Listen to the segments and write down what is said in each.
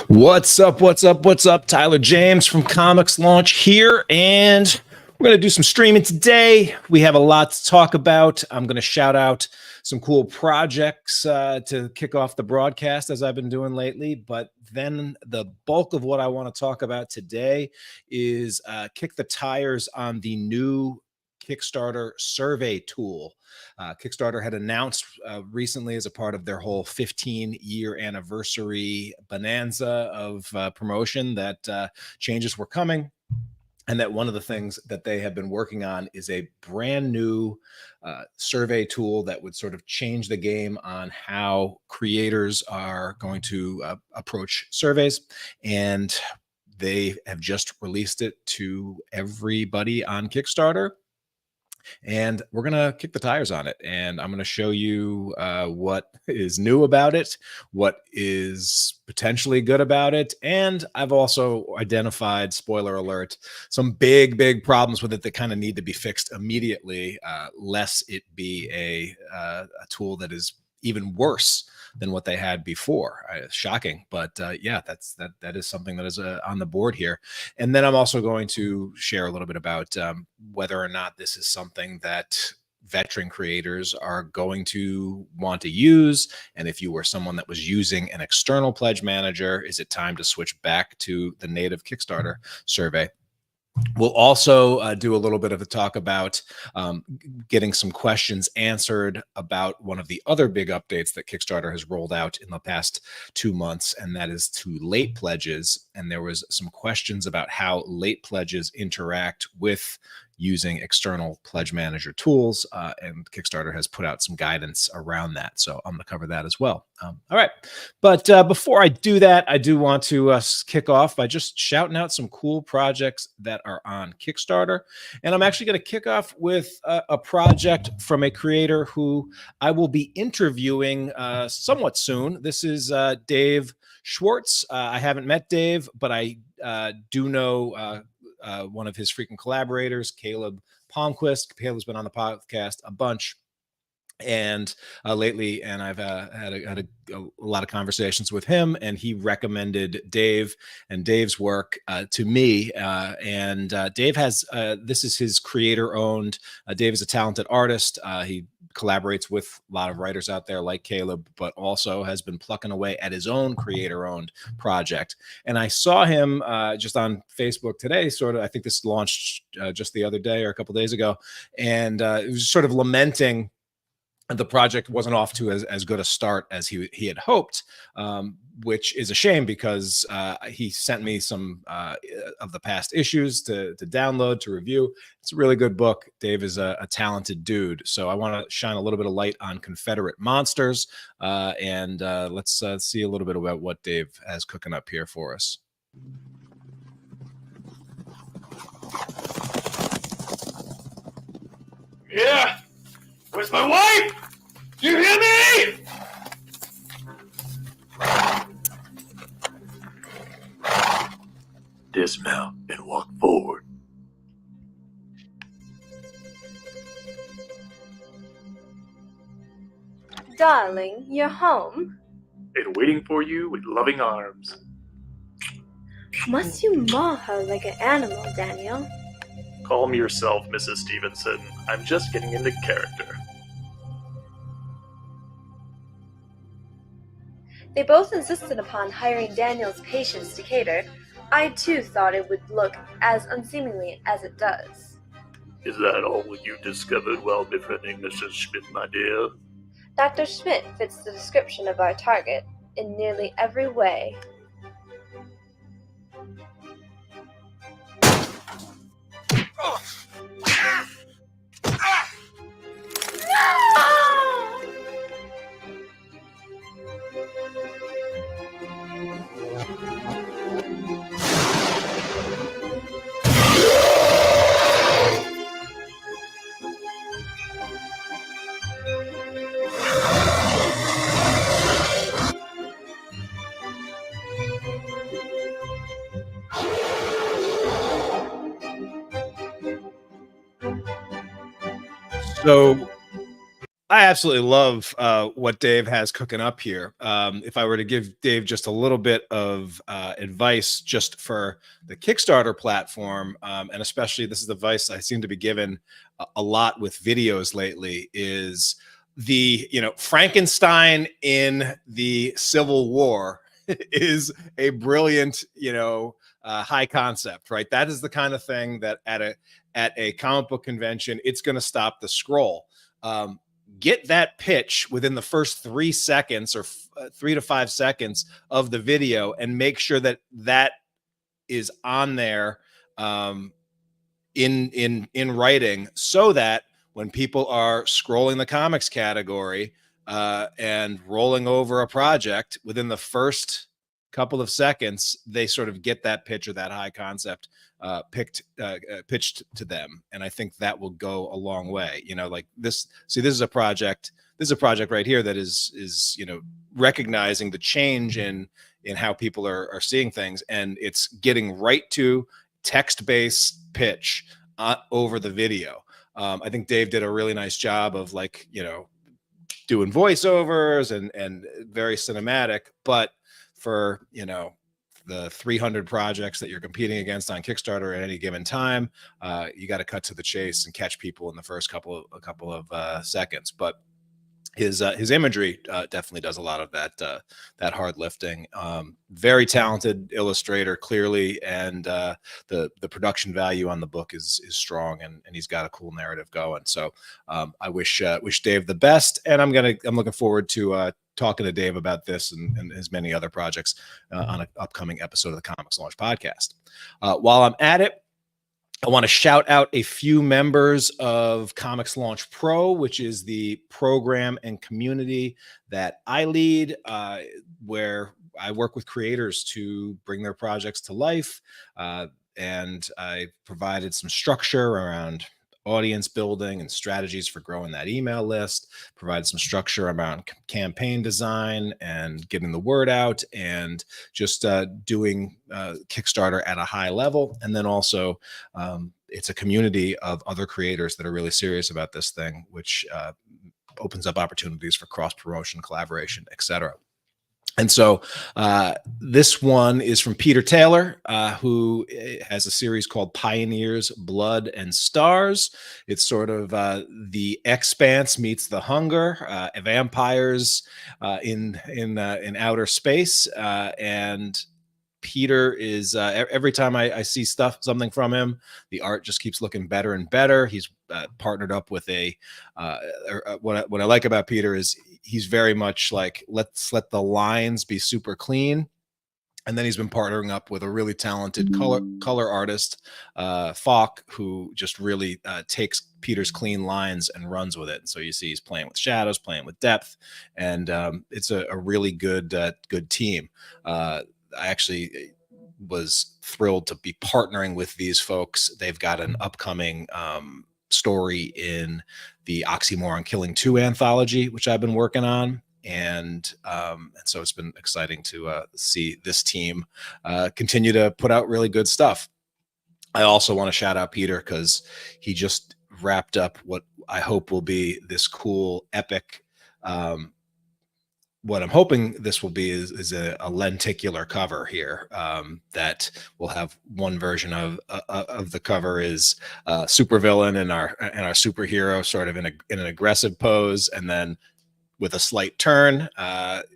What's up? What's up? What's up? Tyler James from ComixLaunch here, and we're going to do some streaming today. We have a lot to talk about. I'm going to shout out some cool projects to kick off the broadcast, as I've been doing lately. But then the bulk of what I want to talk about today is kick the tires on the new Kickstarter survey tool. Kickstarter had announced recently, as a part of their whole 15-year anniversary bonanza of promotion, that changes were coming, and that one of the things that they have been working on is a brand new survey tool that would sort of change the game on how creators are going to approach surveys. And they have just released it to everybody on Kickstarter. And we're going to kick the tires on it. And I'm going to show you what is new about it, what is potentially good about it. And I've also identified, spoiler alert, some big problems with it that kind of need to be fixed immediately, lest it be a tool that is even worse than what they had before. Shocking, but yeah, that is something that is on the board here. And then I'm also going to share a little bit about whether or not this is something that veteran creators are going to want to use. And if you were someone that was using an external pledge manager, is it time to switch back to the native Kickstarter survey? We'll also do a little bit of a talk about getting some questions answered about one of the other big updates that Kickstarter has rolled out in the past 2 months, and that is to late pledges. And there was some questions about how late pledges interact with using external pledge manager tools, and Kickstarter has put out some guidance around that. So I'm going to cover that as well. All right. But before I do that, I do want to kick off by just shouting out some cool projects that are on Kickstarter. And I'm actually going to kick off with a project from a creator who I will be interviewing somewhat soon. This is Dave Schwartz. I haven't met Dave, but I do know one of his frequent collaborators, Caleb Palmquist. Caleb's been on the podcast a bunch and lately, and I've had a lot of conversations with him, and he recommended Dave and Dave's work to me. And Dave has this is his creator-owned. Dave is a talented artist. He collaborates with a lot of writers out there like Caleb, but also has been plucking away at his own creator-owned project. And I saw him just on Facebook today, sort of, I think this launched just the other day or a couple days ago, and it was sort of lamenting the project wasn't off to as good a start as he had hoped, which is a shame, because he sent me some of the past issues to download, to review. It's a really good book. Dave is a talented dude. So I want to shine a little bit of light on Confederate Monsters, and let's see a little bit about what Dave has cooking up here for us. Yeah. Where's my wife? You hear me? Dismount and walk forward. Darling, you're home? And waiting for you with loving arms. Must you maul her like an animal, Daniel? Calm yourself, Mrs. Stevenson. I'm just getting into character. They both insisted upon hiring Daniel's patients to cater. I too thought it would look as unseemly as it does. Is that all you discovered while befriending Mrs. Schmidt, my dear? Dr. Schmidt fits the description of our target in nearly every way. So I absolutely love what Dave has cooking up here. If I were to give Dave just a little bit of advice just for the Kickstarter platform, and especially this is advice I seem to be given a lot with videos lately, is the, Frankenstein in the Civil War is a brilliant, high concept, right? That is the kind of thing that at a comic book convention, it's going to stop the scroll. Get that pitch within the first 3 seconds or 3 to 5 seconds of the video, and make sure that that is on there in writing, so that when people are scrolling the comics category and rolling over a project, within the first couple of seconds, they sort of get that pitch or that high concept pitched to them. And I think that will go a long way. Like this. See, this is a project right here that is recognizing the change in how people are seeing things, and it's getting right to text-based pitch over the video. I think Dave did a really nice job of doing voiceovers and very cinematic, but for the 300 projects that you're competing against on Kickstarter at any given time, you got to cut to the chase and catch people in the first couple of seconds. But his imagery definitely does a lot of that hard lifting. Very talented illustrator, clearly, and the production value on the book is strong, and he's got a cool narrative going. So I wish Dave the best, and I'm looking forward to talking to Dave about this and his many other projects on an upcoming episode of the Comics Launch podcast. While I'm at it, I want to shout out a few members of Comics Launch Pro, which is the program and community that I lead, where I work with creators to bring their projects to life. And I provided some structure around audience building and strategies for growing that email list, provide some structure around campaign design and getting the word out, and just doing Kickstarter at a high level. And then also it's a community of other creators that are really serious about this thing, which opens up opportunities for cross promotion, collaboration, etc. And so this one is from Peter Taylor, who has a series called Pioneers, Blood and Stars. It's sort of the Expanse meets the Hunger, vampires in outer space. And Peter is every time I see something from him, the art just keeps looking better and better. He's partnered up with what I like about Peter is he's very much like, let's let the lines be super clean. And then he's been partnering up with a really talented color artist, Falk, who just really takes Peter's clean lines and runs with it. And so you see he's playing with shadows, playing with depth, and it's a really good team. I actually was thrilled to be partnering with these folks. They've got an upcoming story in the Oxymoron Killing 2 anthology, which I've been working on. And so it's been exciting to see this team continue to put out really good stuff. I also want to shout out Peter because he just wrapped up what I hope will be this cool epic. What I'm hoping this will be is a lenticular cover here that will have one version of the cover is supervillain and our superhero sort of in an aggressive pose, and then with a slight turn,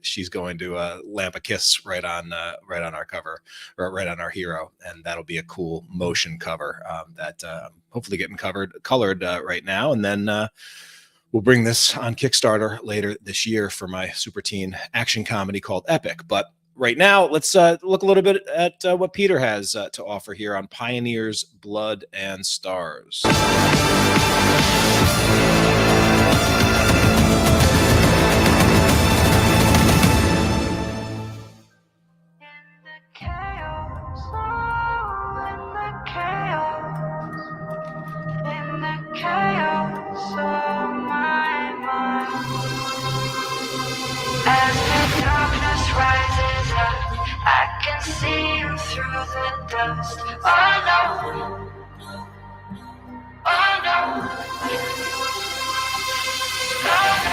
she's going to lamp a kiss right on our cover, or right on our hero, and that'll be a cool motion cover that hopefully getting colored right now, and then we'll bring this on Kickstarter later this year for my super teen action comedy called Epic. But right now, let's look a little bit at what Peter has to offer here on Pioneers, Blood and Stars. See you through the dust. Oh no, oh no.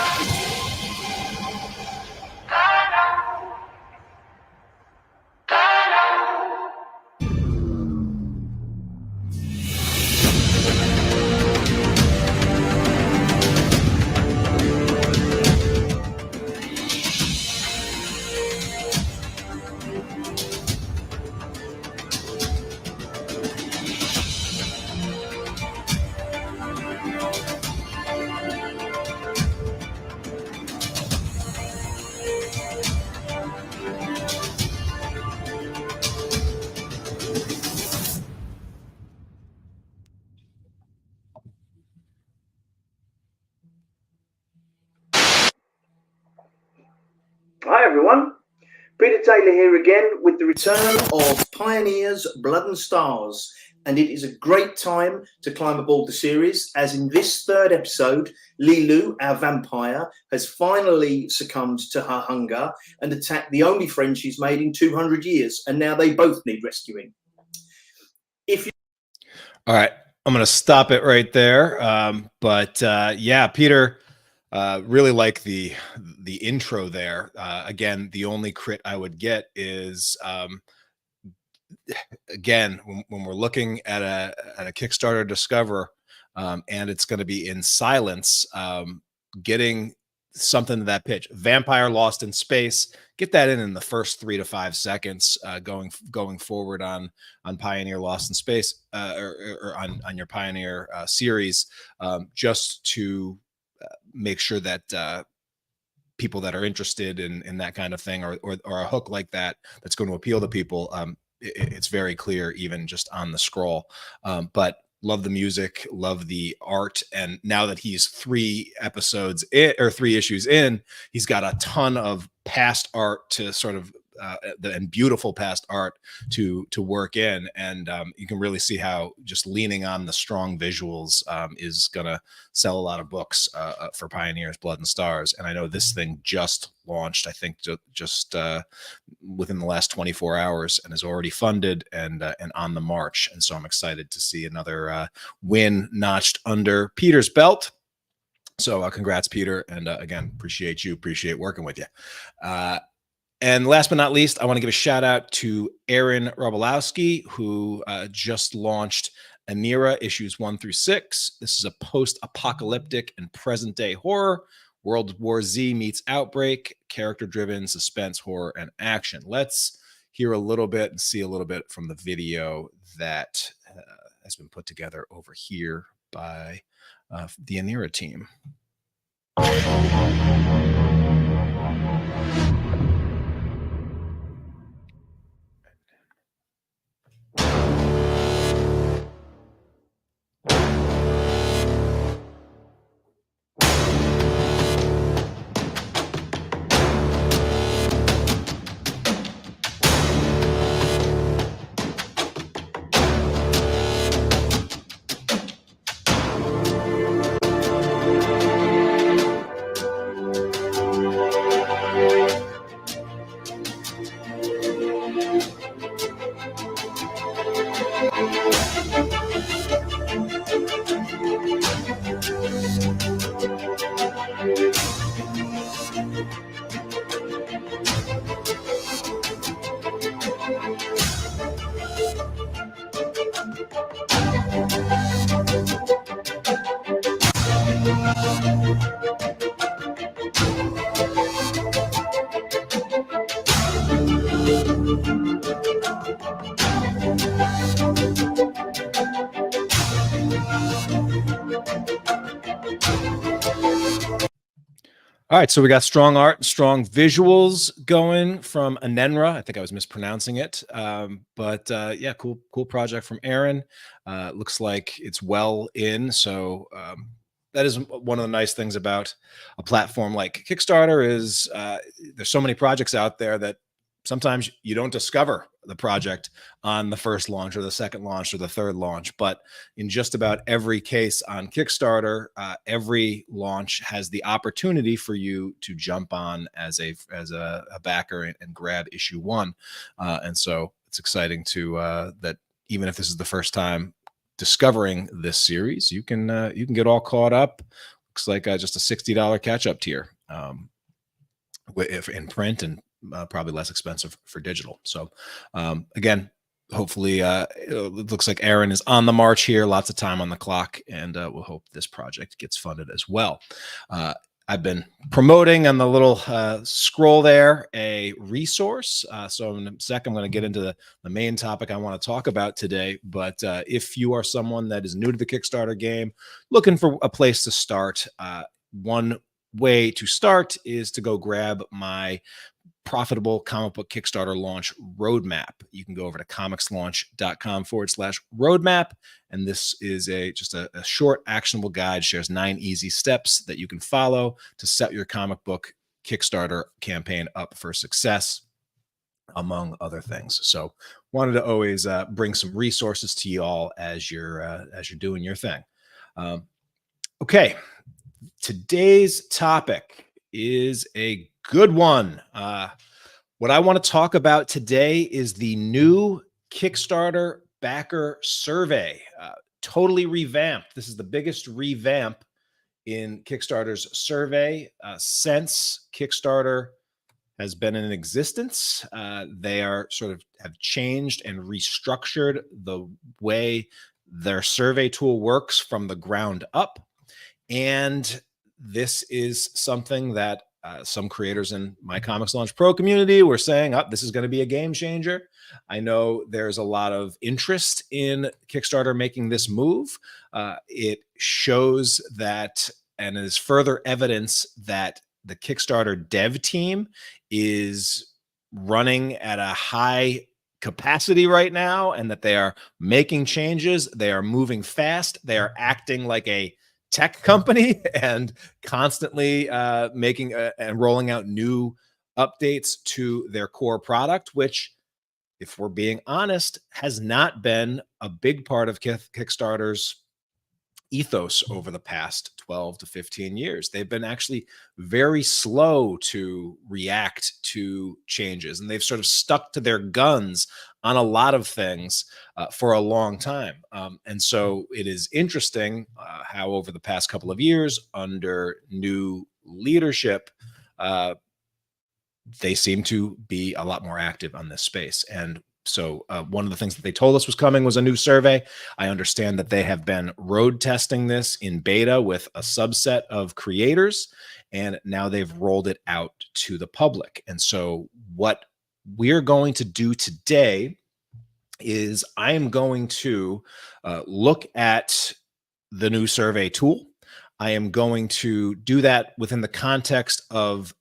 Hi everyone, Peter Taylor here again with the return of Pioneers Blood and Stars, and it is a great time to climb aboard the series, as in this third episode, Lilu, our vampire, has finally succumbed to her hunger and attacked the only friend she's made in 200 years, and now they both need rescuing. All right, I'm going to stop it right there. Yeah, Peter, really like the intro there. Again, the only crit I would get is again when we're looking at a Kickstarter Discover, and it's going to be in silence. Getting something to that pitch, vampire lost in space, get that in the first 3 to 5 seconds, going forward on Pioneer Lost in Space, or on your Pioneer series, just to make sure that people that are interested in that kind of thing, or a hook like that that's going to appeal to people, it's very clear even just on the scroll. But love the music, love the art, and now that he's 3 episodes in, or 3 issues in, he's got a ton of past art to sort of and beautiful past art to work in, and you can really see how just leaning on the strong visuals is gonna sell a lot of books for Pioneers Blood and Stars. And I know this thing just launched, I think just within the last 24 hours, and is already funded and on the march. And so I'm excited to see another win notched under Peter's belt. So congrats, Peter, and again, appreciate working with you. And last but not least, I want to give a shout out to Aaron Robolowski, who just launched Anira issues 1 through 6. This is a post-apocalyptic and present-day horror. World War Z meets Outbreak, character-driven suspense, horror, and action. Let's hear a little bit and see a little bit from the video that has been put together over here by the Anira team. All right, so we got strong art and strong visuals going from Anenra. I think I was mispronouncing it, yeah, cool project from Aaron. Looks like it's well in. So that is one of the nice things about a platform like Kickstarter is there's so many projects out there that sometimes you don't discover the project on the first launch or the second launch or the third launch. But in just about every case on Kickstarter, every launch has the opportunity for you to jump on as a backer and grab issue 1. And so it's exciting to that even if this is the first time discovering this series, you can get all caught up. Looks like just a $60 catch-up tier if in print, and probably less expensive for digital. So again, hopefully it looks like Aaron is on the march here, lots of time on the clock, and we'll hope this project gets funded as well. I've been promoting on the little scroll there a resource. So in a second, I'm going to get into the main topic I want to talk about today. But if you are someone that is new to the Kickstarter game, looking for a place to start, one way to start is to go grab my profitable comic book Kickstarter launch roadmap. You can go over to comixlaunch.com/roadmap. And this is just a short actionable guide, shares 9 easy steps that you can follow to set your comic book Kickstarter campaign up for success, among other things. So wanted to always bring some resources to you all as you're doing your thing. Okay, today's topic is a good one. What I want to talk about today is the new Kickstarter backer survey, totally revamped. This is the biggest revamp in Kickstarter's survey since Kickstarter has been in existence. They are sort of have changed and restructured the way their survey tool works from the ground up. And this is something that some creators in my ComixLaunch Pro community were saying, oh, this is going to be a game changer. I know there's a lot of interest in Kickstarter making this move. It shows that, and is further evidence that the Kickstarter dev team is running at a high capacity right now, and that they are making changes. They are moving fast. They are acting like a tech company and constantly making and rolling out new updates to their core product, which, if we're being honest, has not been a big part of Kickstarter's ethos over the past 12 to 15 years. They've been actually very slow to react to changes, and they've sort of stuck to their guns on a lot of things for a long time. And so it is interesting how over the past couple of years, under new leadership, they seem to be a lot more active on this space. And so one of the things that they told us was coming was a new survey. I understand that they have been road testing this in beta with a subset of creators, and now they've rolled it out to the public. And so what we're going to do today is I am going to look at the new survey tool. I am going to do that within the context of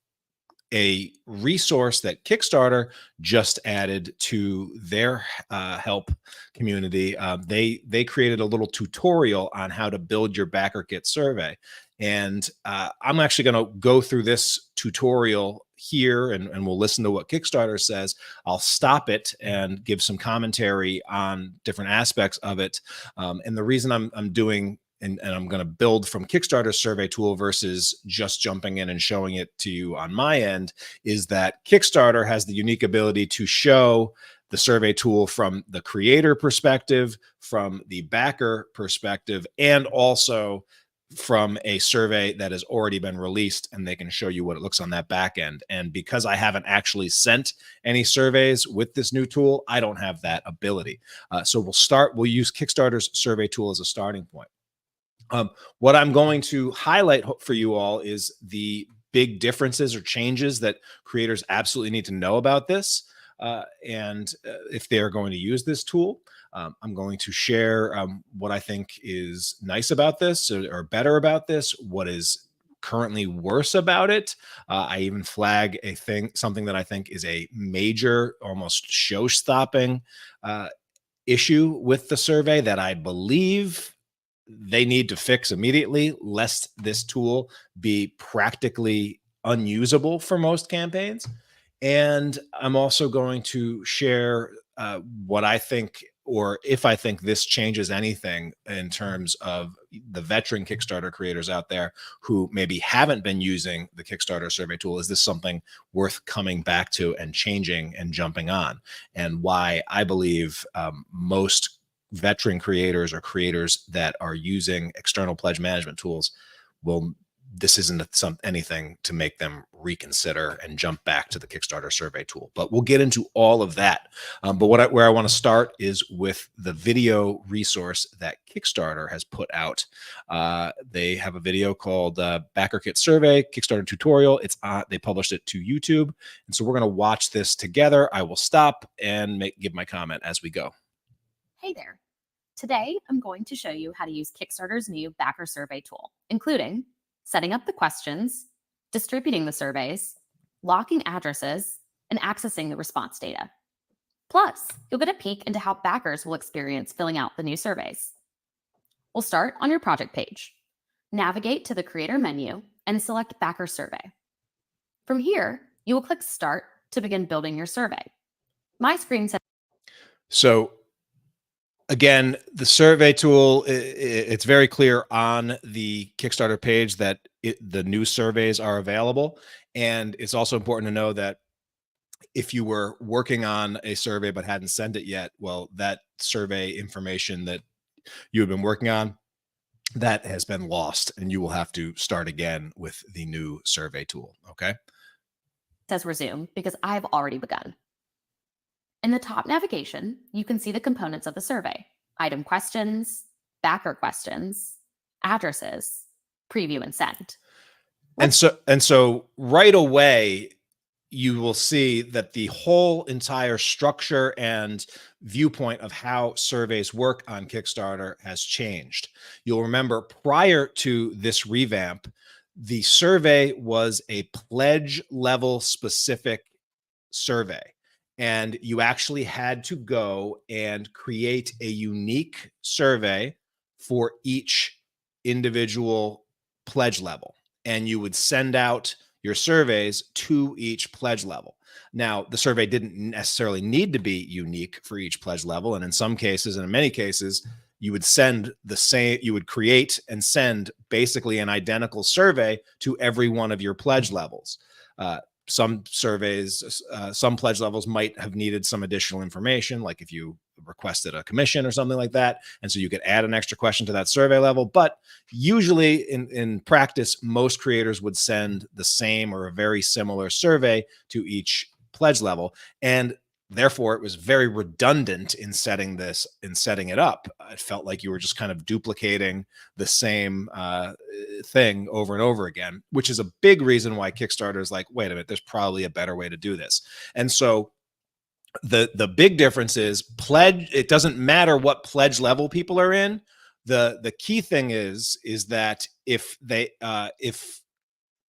a resource that Kickstarter just added to their help community. They created a little tutorial on how to build your backer kit survey. And I'm actually going to go through this tutorial here, and we'll listen to what Kickstarter says. I'll stop it and give some commentary on different aspects of it. And the reason I'm doing and I'm going to build from Kickstarter's survey tool versus just jumping in and showing it to you on my end is that Kickstarter has the unique ability to show the survey tool from the creator perspective, from the backer perspective, and also from a survey that has already been released, and they can show you what it looks on that back end. And because I haven't actually sent any surveys with this new tool, I don't have that ability. So we'll use Kickstarter's survey tool as a starting point. What I'm going to highlight for you all is the big differences or changes that creators absolutely need to know about this. And if they're going to use this tool, I'm going to share what I think is nice about this or better about this, what is currently worse about it. I even flag something that I think is a major, almost show-stopping issue with the survey that I believe they need to fix immediately, lest this tool be practically unusable for most campaigns. And I'm also going to share what I think, or if I think this changes anything in terms of the veteran Kickstarter creators out there who maybe haven't been using the Kickstarter survey tool. Is this something worth coming back to and changing and jumping on? And why I believe most veteran creators or creators that are using external pledge management tools this isn't anything to make them reconsider and jump back to the Kickstarter survey tool. But we'll get into all of that. But where I want to start is with the video resource that Kickstarter has put out. They have a video called Backer Kit Survey Kickstarter Tutorial. They published it to YouTube. And so we're going to watch this together. I will stop and give my comment as we go. Hey there. Today, I'm going to show you how to use Kickstarter's new backer survey tool, including setting up the questions, distributing the surveys, locking addresses, and accessing the response data. Plus, you'll get a peek into how backers will experience filling out the new surveys. We'll start on your project page. Navigate to the Creator menu and select Backer Survey. From here, you will click Start to begin building your survey. My screen says So again, the survey tool, it's very clear on the Kickstarter page that the new surveys are available. And it's also important to know that if you were working on a survey but hadn't sent it yet, well, that survey information that you have been working on, that has been lost, and you will have to start again with the new survey tool. Okay. says Resume because I've already begun. In the top navigation, you can see the components of the survey: item questions, backer questions, addresses, preview, and send. And so right away, you will see that the whole entire structure and viewpoint of how surveys work on Kickstarter has changed. You'll remember prior to this revamp, the survey was a pledge level specific survey. And you actually had to go and create a unique survey for each individual pledge level. And you would send out your surveys to each pledge level. Now, the survey didn't necessarily need to be unique for each pledge level. And in some cases, and in many cases, you would send the same, you would create and send basically an identical survey to every one of your pledge levels. Some surveys, some pledge levels might have needed some additional information, like if you requested a commission or something like that. And so you could add an extra question to that survey level. But usually in practice, most creators would send the same or a very similar survey to each pledge level. And therefore, it was very redundant in setting it up. It felt like you were just kind of duplicating the same thing over and over again, which is a big reason why Kickstarter is like, wait a minute, there's probably a better way to do this. And so the big difference is pledge. It doesn't matter what pledge level people are in. The key thing is that if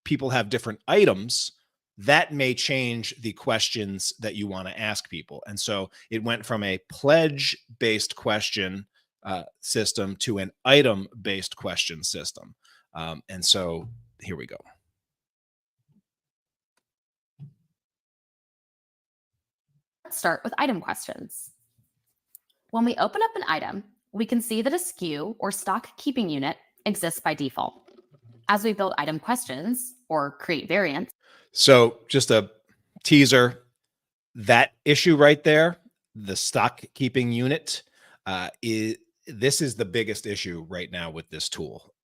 people have different items, that may change the questions that you want to ask people. And so it went from a pledge-based question system to an item-based question system. And so here we go. Let's start with item questions. When we open up an item, we can see that a SKU or stock keeping unit exists by default. As we build item questions or create variants. So just a teaser, that issue right there, the stock keeping unit, this is the biggest issue right now with this tool.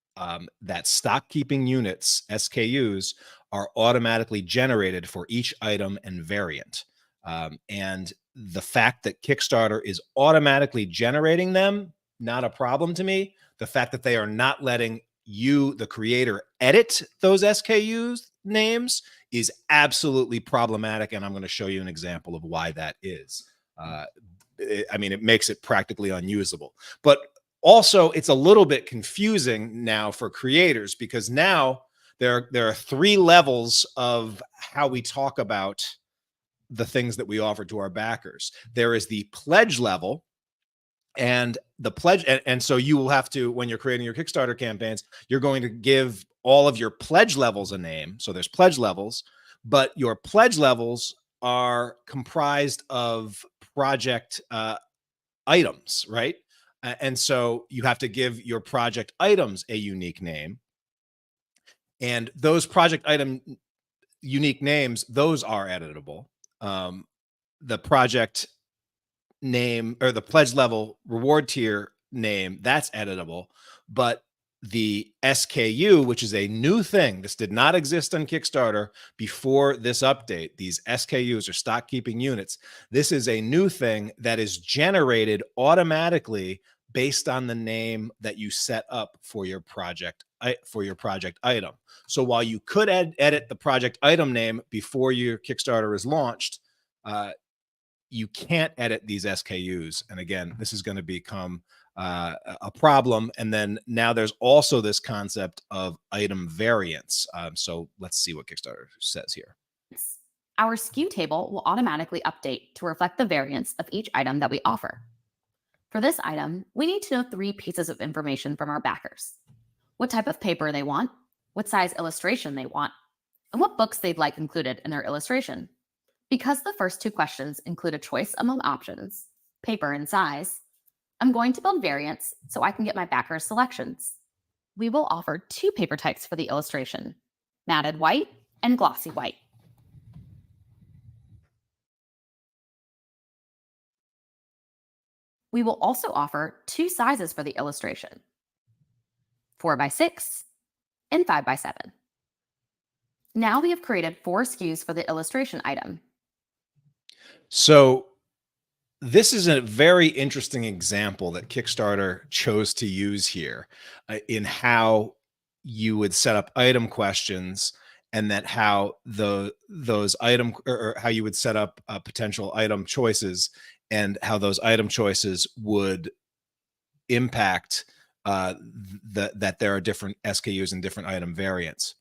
That stock keeping units, SKUs, are automatically generated for each item and variant. And the fact that Kickstarter is automatically generating them, not a problem to me. The fact that they are not letting you, the creator, edit those SKUs names is absolutely problematic. And I'm going to show you an example of why that is. It makes it practically unusable. But also, it's a little bit confusing now for creators, because now there are 3 levels of how we talk about the things that we offer to our backers. There is the pledge level, and the pledge, and so you will have to, when you're creating your Kickstarter campaigns, you're going to give all of your pledge levels a name. So there's pledge levels, but your pledge levels are comprised of project items, right? And so you have to give your project items a unique name. And those project item unique names, those are editable. The project name or the pledge level reward tier name, that's editable. But the SKU, which is a new thing, this did not exist on Kickstarter before this update. These SKUs are stock keeping units. This is a new thing that is generated automatically based on the name that you set up for your project item. So while you could edit the project item name before your Kickstarter is launched, you can't edit these SKUs. And again, this is going to become a problem. And then now there's also this concept of item variants. So let's see what Kickstarter says here. Our SKU table will automatically update to reflect the variants of each item that we offer. For this item, we need to know 3 pieces of information from our backers: what type of paper they want, what size illustration they want, and what books they'd like included in their illustration. Because the first two questions include a choice among options, paper and size, I'm going to build variants so I can get my backers' selections. We will offer two paper types for the illustration, matted white and glossy white. We will also offer two sizes for the illustration, 4x6 and 5x7. Now we have created 4 SKUs for the illustration item. So this is a very interesting example that Kickstarter chose to use here in how you would set up item questions, and that how those item or how you would set up potential item choices, and how those item choices would impact that there are different SKUs and different item variants.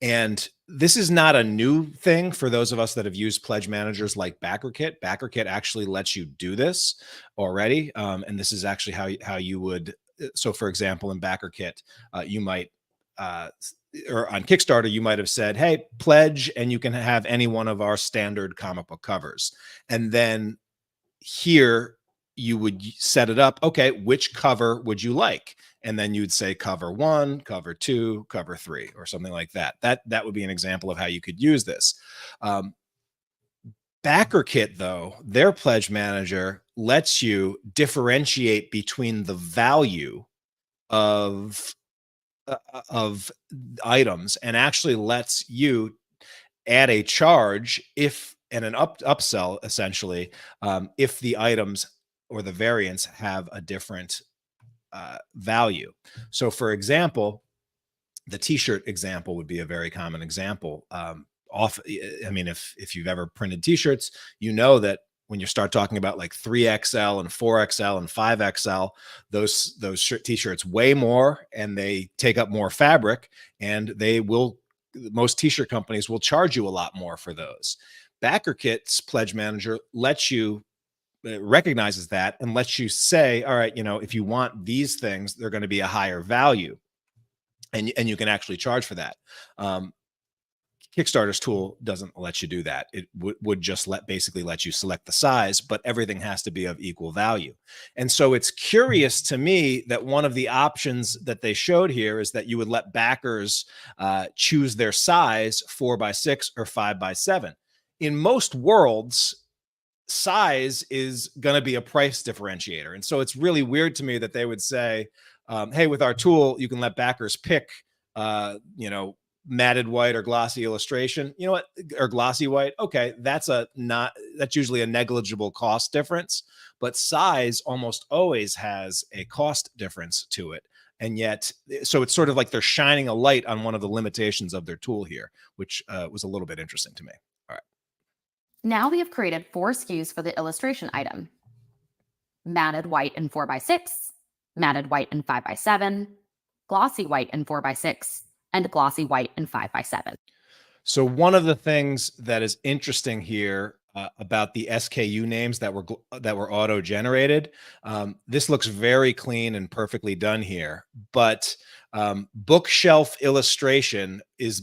And this is not a new thing for those of us that have used pledge managers like BackerKit. BackerKit actually lets you do this already. And this is actually how you would. So for example, in BackerKit, you might, or on Kickstarter, you might have said, hey, pledge, and you can have any one of our standard comic book covers. And then here you would set it up. Okay, which cover would you like? And then you'd say cover 1, cover 2, cover 3, or something like that. That would be an example of how you could use this. BackerKit, though, their pledge manager lets you differentiate between the value of items, and actually lets you add a charge and an upsell essentially if the items or the variants have a different value. So for example, the t-shirt example would be a very common example. I mean, if you've ever printed t-shirts, you know that when you start talking about like 3XL and 4XL and 5XL, those t-shirts weigh more and they take up more fabric, and most t-shirt companies will charge you a lot more for those. BackerKit's pledge manager recognizes that and lets you say, all right, if you want these things, they're going to be a higher value, and you can actually charge for that. Kickstarter's tool doesn't let you do that. It would just basically let you select the size, but everything has to be of equal value. And so it's curious to me that one of the options that they showed here is that you would let backers choose their size, 4x6 or 5x7. In most worlds, size is going to be a price differentiator. And so it's really weird to me that they would say, hey, with our tool, you can let backers pick, matted white or glossy illustration, or glossy white. Okay. That's usually a negligible cost difference, but size almost always has a cost difference to it. And yet, so it's sort of like they're shining a light on one of the limitations of their tool here, which was a little bit interesting to me. All right. Now we have created 4 SKUs for the illustration item: matted white in 4x6, matted white in 5x7, glossy white in 4x6, and glossy white in 5x7. So one of the things that is interesting here about the SKU names that were auto-generated, this looks very clean and perfectly done here, but bookshelf illustration is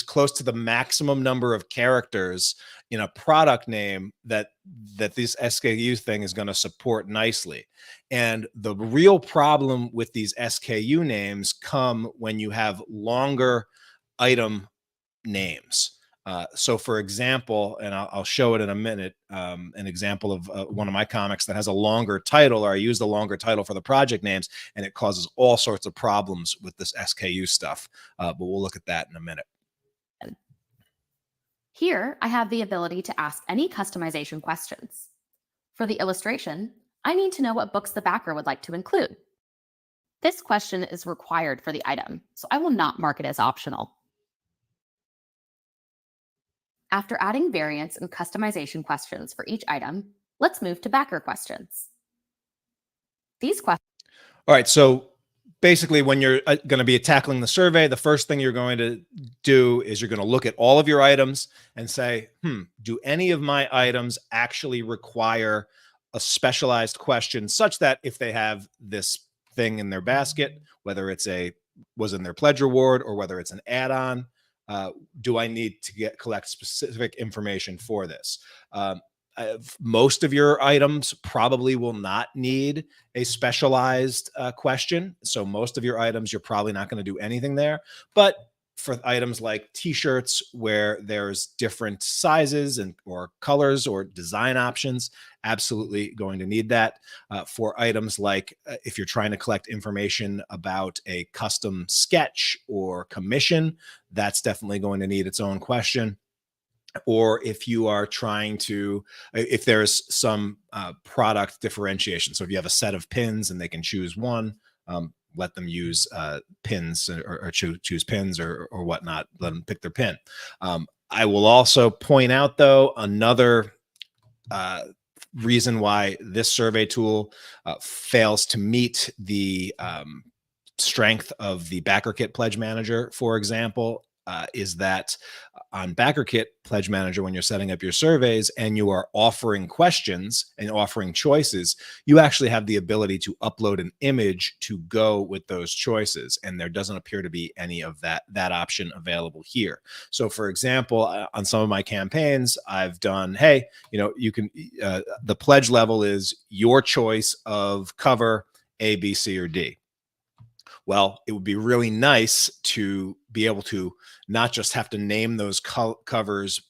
close to the maximum number of characters in a product name that this SKU thing is going to support nicely. And the real problem with these SKU names come when you have longer item names. So for example, and I'll show it in a minute, an example of one of my comics that has a longer title, or I use the longer title for the project names, and it causes all sorts of problems with this SKU stuff. But we'll look at that in a minute. Here, I have the ability to ask any customization questions. For the illustration, I need to know what books the backer would like to include. This question is required for the item, so I will not mark it as optional. After adding variants and customization questions for each item, let's move to backer questions. These questions. All right, so basically when you're going to be tackling the survey, the first thing you're going to do is you're going to look at all of your items and say, do any of my items actually require a specialized question, such that if they have this thing in their basket, whether was in their pledge reward or whether it's an add-on, do I need to collect specific information for this? Most of your items probably will not need a specialized question. So most of your items, you're probably not going to do anything there. But for items like t-shirts where there's different sizes and or colors or design options, absolutely going to need that. For items like if you're trying to collect information about a custom sketch or commission, that's definitely going to need its own question. Or if you are trying to, if there's some product differentiation. So if you have a set of pins and they can choose one, let them use pins or choose pins or whatnot. Let them pick their pin. I will also point out, though, another reason why this survey tool fails to meet the strength of the BackerKit Pledge Manager, for example, is that on BackerKit Pledge Manager, when you're setting up your surveys and you are offering questions and offering choices, you actually have the ability to upload an image to go with those choices. And there doesn't appear to be any of that option available here. So for example, on some of my campaigns, I've done, hey, you can, the pledge level is your choice of cover A, B, C, or D. Well, it would be really nice to be able to not just have to name those covers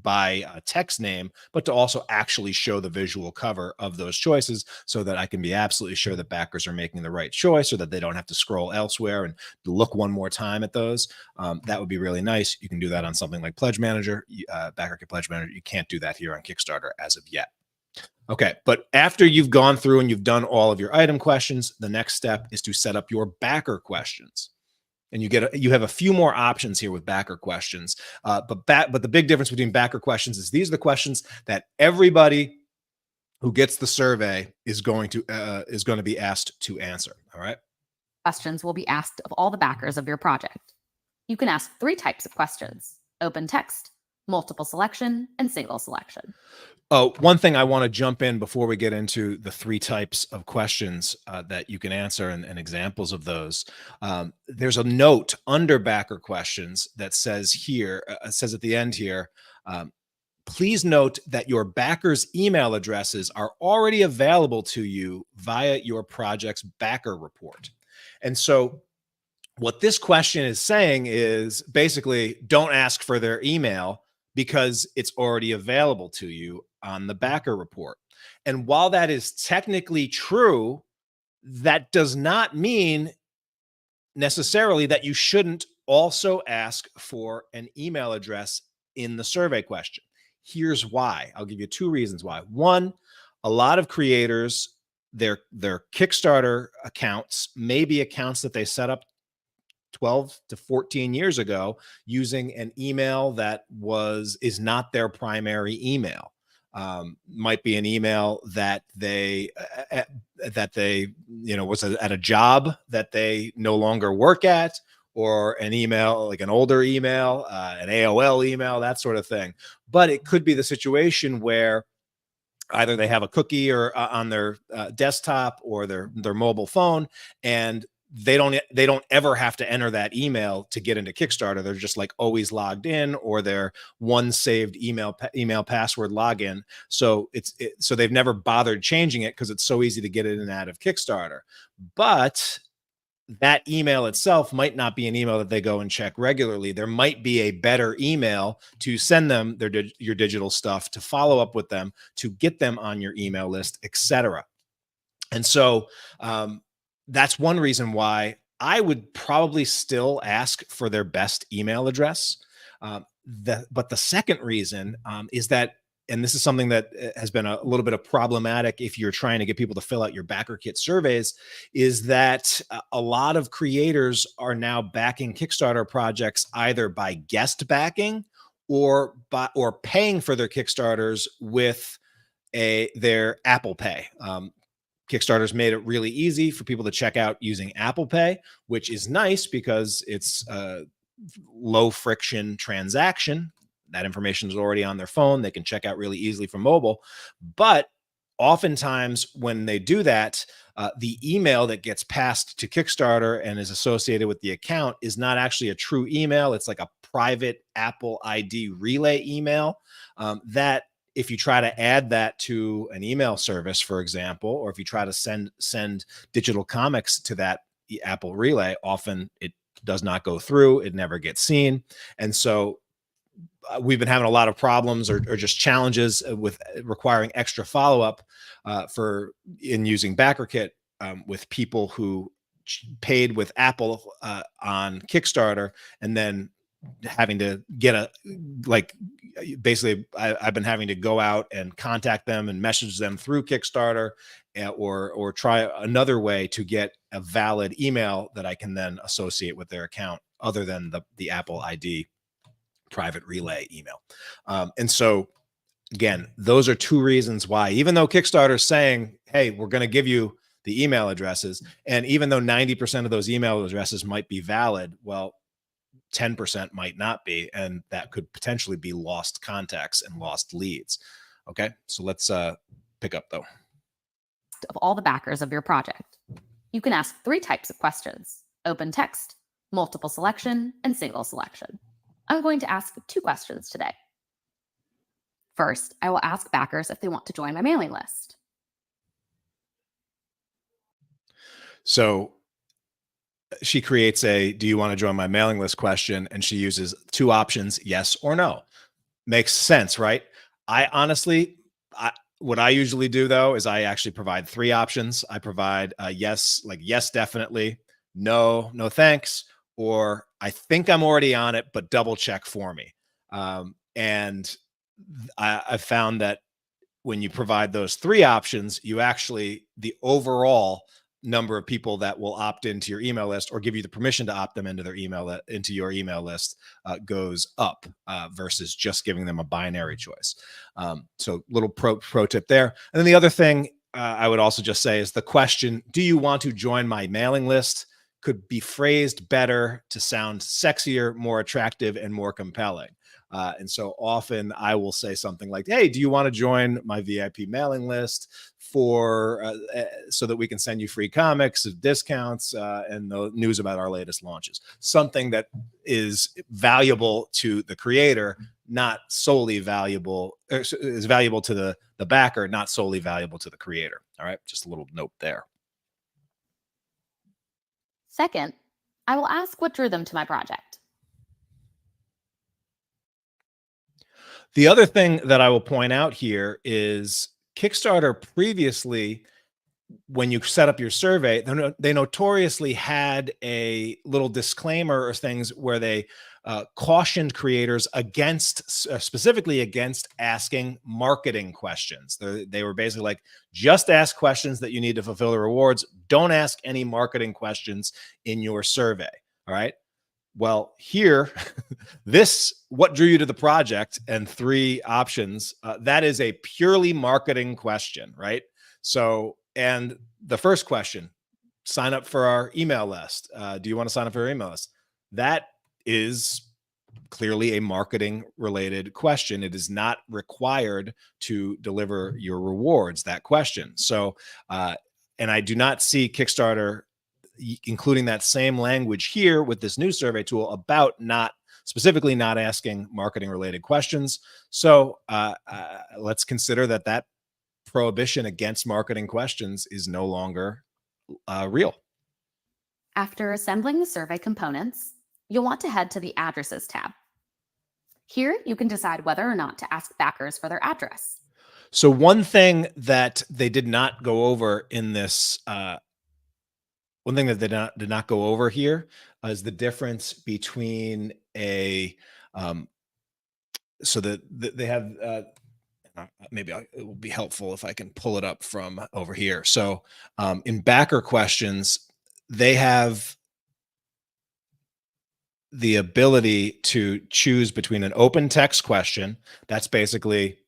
by text name, but to also actually show the visual cover of those choices so that I can be absolutely sure that backers are making the right choice or that they don't have to scroll elsewhere and look one more time at those. That would be really nice. You can do that on something like Pledge Manager, BackerKit Pledge Manager. You can't do that here on Kickstarter as of yet. Okay, but after you've gone through and you've done all of your item questions, the next step is to set up your backer questions. And you have a few more options here with backer questions. But the big difference between backer questions is these are the questions that everybody who gets the survey is going to be asked to answer. All right. Questions will be asked of all the backers of your project. You can ask 3 types of questions: open text, multiple selection, and single selection. Oh, one thing I want to jump in before we get into the 3 types of questions that you can answer and examples of those. There's a note under backer questions that says here, says at the end here, please note that your backers' email addresses are already available to you via your project's backer report. And so what this question is saying is basically don't ask for their email because it's already available to you on the backer report. And while that is technically true, that does not mean necessarily that you shouldn't also ask for an email address in the survey question. Here's why. I'll give you 2 reasons why. One, a lot of creators, their Kickstarter accounts may be accounts that they set up 12 to 14 years ago using an email that is not their primary email. Might be an email that they was at a job that they no longer work at, or an email like an older email, an AOL email, that sort of thing. But it could be the situation where either they have a cookie or on their desktop or their mobile phone, and they don't ever have to enter that email to get into Kickstarter. They're just like always logged in, or their one saved email password login. So so they've never bothered changing it because it's so easy to get in and out of Kickstarter. But that email itself might not be an email that they go and check regularly. There might be a better email to send them your digital stuff, to follow up with them, to get them on your email list, etc. And so that's one reason why I would probably still ask for their best email address. But the second reason is that, and this is something that has been a little bit of problematic if you're trying to get people to fill out your BackerKit surveys, is that a lot of creators are now backing Kickstarter projects either by guest backing or paying for their Kickstarters with their Apple Pay. Kickstarter's made it really easy for people to check out using Apple Pay, which is nice because it's a low friction transaction. That information is already on their phone. They can check out really easily from mobile. But oftentimes when they do that, the email that gets passed to Kickstarter and is associated with the account is not actually a true email. It's like a private Apple ID relay email that if you try to add that to an email service, for example, or if you try to send digital comics to that Apple relay, often it does not go through. It never gets seen. And so we've been having a lot of problems or just challenges with requiring extra follow-up in using BackerKit with people who paid with Apple on Kickstarter and then having to get basically I've been having to go out and contact them and message them through Kickstarter or try another way to get a valid email that I can then associate with their account other than the Apple ID private relay email. And so again, those are two reasons why, even though Kickstarter is saying, hey, we're going to give you the email addresses, and even though 90% of those email addresses might be valid, well, 10% might not be, and that could potentially be lost contacts and lost leads. Okay, so let's pick up though. Of all the backers of your project, you can ask 3 types of questions: open text, multiple selection, and single selection. I'm going to ask 2 questions today. First, I will ask backers if they want to join my mailing list. So she creates a, do you want to join my mailing list question? And she uses 2 options, yes or no. Makes sense, right? I honestly, what I usually do though, is I actually provide 3 options. I provide yes, like yes, definitely, no, no thanks, or I think I'm already on it, but double check for me. And I found that when you provide those 3 options, you actually, the overall number of people that will opt into your email list or give you the permission to opt them into your email list goes up versus just giving them a binary choice. So little pro tip there. And then the other thing I would also just say is the question, do you want to join my mailing list, could be phrased better to sound sexier, more attractive, and more compelling. And so often I will say something like, hey, do you want to join my VIP mailing list so that we can send you free comics, discounts, and the news about our latest launches? Something that is valuable to the creator, not solely valuable, is valuable to the backer, not solely valuable to the creator. All right, just a little note there. Second, I will ask what drew them to my project. The other thing that I will point out here is Kickstarter previously, when you set up your survey, they notoriously had a little disclaimer or things where they cautioned creators against, specifically against asking marketing questions. They were basically like, just ask questions that you need to fulfill the rewards. Don't ask any marketing questions in your survey. All right. Well, here, what drew you to the project and 3 options, that is a purely marketing question, right? So, and the first question, sign up for our email list. Do you want to sign up for our email list? That is clearly a marketing related question. It is not required to deliver your rewards, that question. So, and I do not see Kickstarter including that same language here with this new survey tool about specifically not asking marketing related questions. So let's consider that prohibition against marketing questions is no longer real. After assembling the survey components, you'll want to head to the Addresses tab. Here, you can decide whether or not to ask backers for their address. So one thing that they did not go over in this one thing that they did not go over here is the difference between so that they have, maybe it will be helpful if I can pull it up from over here. So in backer questions, they have the ability to choose between an open text question. That's basically,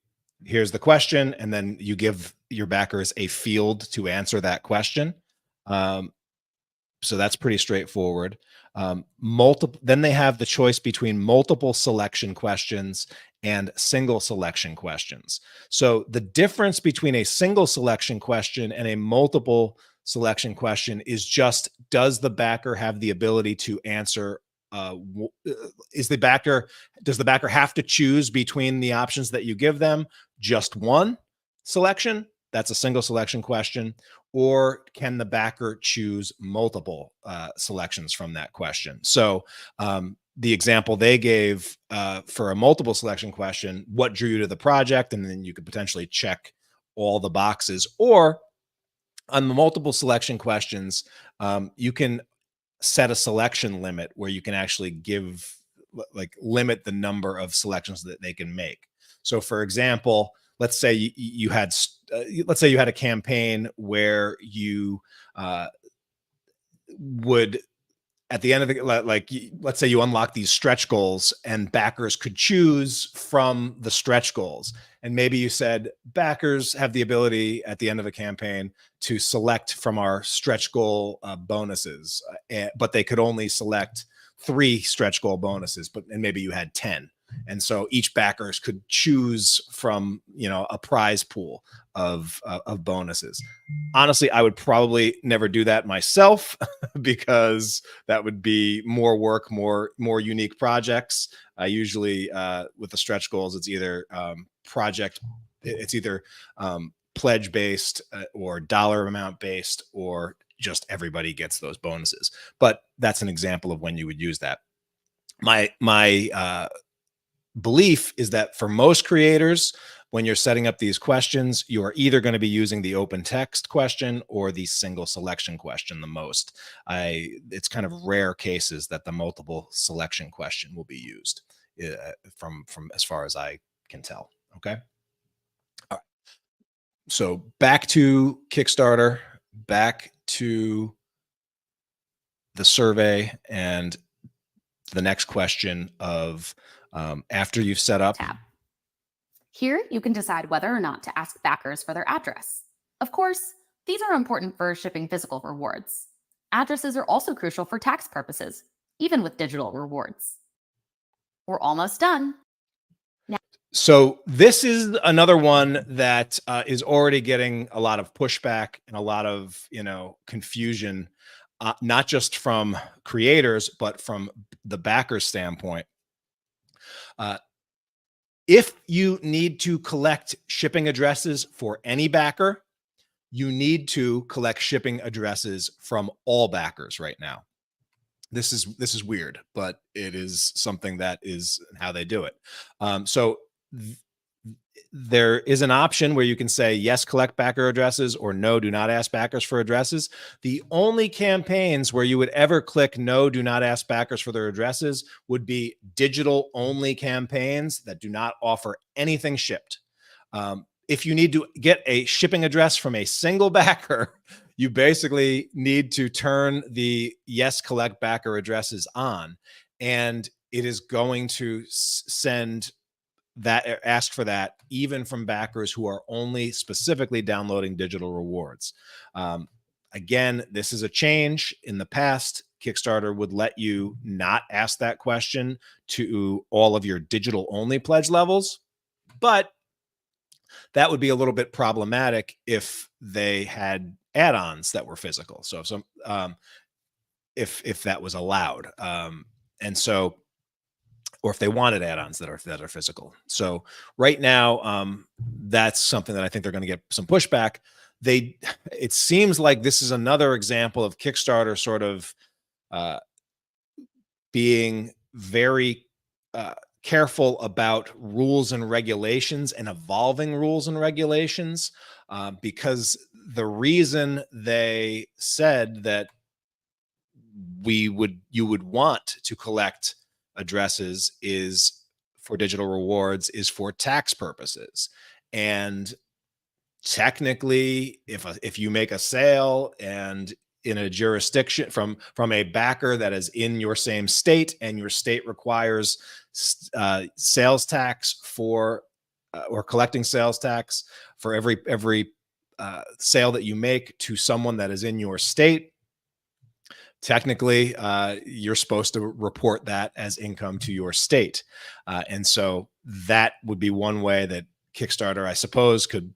here's the question, and then you give your backers a field to answer that question. So that's pretty straightforward. Multiple. Then they have the choice between multiple selection questions and single selection questions. So the difference between a single selection question and a multiple selection question is just, does the backer have the ability to answer? Does the backer have to choose between the options that you give them just one selection? That's a single selection question. Or can the backer choose multiple selections from that question? So the example they gave for a multiple selection question, what drew you to the project? And then you could potentially check all the boxes. Or on the multiple selection questions, you can set a selection limit where you can actually limit the number of selections that they can make. So for example, let's say you had a campaign where you would, at the end of the, let's say you unlock these stretch goals and backers could choose from the stretch goals. And maybe you said backers have the ability at the end of a campaign to select from our stretch goal bonuses, but they could only select 3 stretch goal bonuses, and maybe you had 10. And so each backers could choose from, a prize pool of bonuses. Honestly, I would probably never do that myself because that would be more work, more unique projects. I usually, with the stretch goals, it's either pledge based or dollar amount based, or just everybody gets those bonuses. But that's an example of when you would use that. My belief is that for most creators, when you're setting up these questions, you are either going to be using the open text question or the single selection question the most. It's kind of rare cases that the multiple selection question will be used from as far as I can tell. Okay. All right. So back to Kickstarter, back to the survey, and the next question of after you've set up. Tab. Here, you can decide whether or not to ask backers for their address. Of course, these are important for shipping physical rewards. Addresses are also crucial for tax purposes, even with digital rewards. We're almost done. So this is another one that is already getting a lot of pushback and a lot of confusion, not just from creators, but from the backer standpoint. If you need to collect shipping addresses for any backer, you need to collect shipping addresses from all backers right now. This is weird, but it is something that is how they do it. There is an option where you can say, yes, collect backer addresses, or no, do not ask backers for addresses. The only campaigns where you would ever click no, do not ask backers for their addresses would be digital only campaigns that do not offer anything shipped. If you need to get a shipping address from a single backer, you basically need to turn the yes, collect backer addresses on, and it is going to ask for that even from backers who are only specifically downloading digital rewards. Again, this is a change. In the past, Kickstarter would let you not ask that question to all of your digital only pledge levels, but that would be a little bit problematic if they had add-ons that were physical. So if that was allowed, or if they wanted add-ons that are physical. So right now, that's something that I think they're going to get some pushback. It seems like this is another example of Kickstarter sort of being very careful about rules and regulations and evolving rules and regulations, because the reason they said that you would want to collect addresses is for digital rewards is for tax purposes. And technically, if you make a sale and in a jurisdiction from a backer that is in your same state, and your state requires sales tax for or collecting sales tax for every sale that you make to someone that is in your state, technically, you're supposed to report that as income to your state. And so that would be one way that Kickstarter, I suppose, could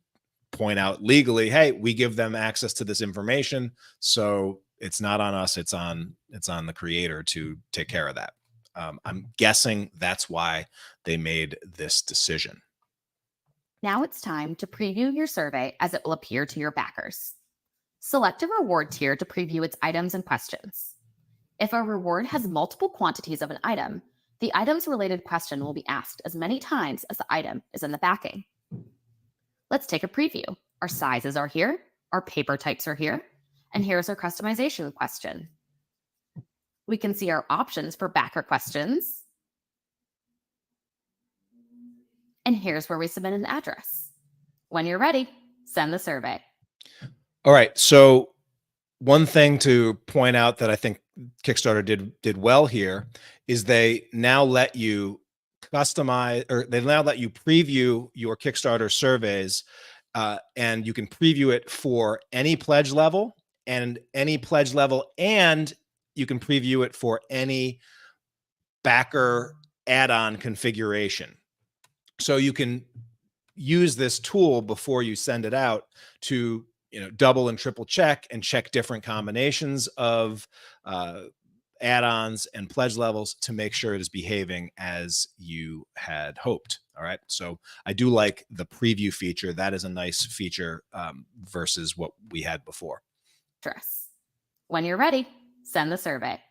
point out legally, hey, we give them access to this information, so it's not on us, it's on the creator to take care of that. I'm guessing that's why they made this decision. Now it's time to preview your survey as it will appear to your backers. Select a reward tier to preview its items and questions. If a reward has multiple quantities of an item, the item's related question will be asked as many times as the item is in the backing. Let's take a preview. Our sizes are here, our paper types are here, and here's our customization question. We can see our options for backer questions. And here's where we submit an address. When you're ready, send the survey. All right. So one thing to point out that I think Kickstarter did well here is they now let you customize, or they now let you preview your Kickstarter surveys, and you can preview it for any pledge level, and you can preview it for any backer add-on configuration. So you can use this tool before you send it out to, double and triple check and check different combinations of add-ons and pledge levels to make sure it is behaving as you had hoped. All right. So I do like the preview feature. That is a nice feature versus what we had before. When you're ready, send the survey.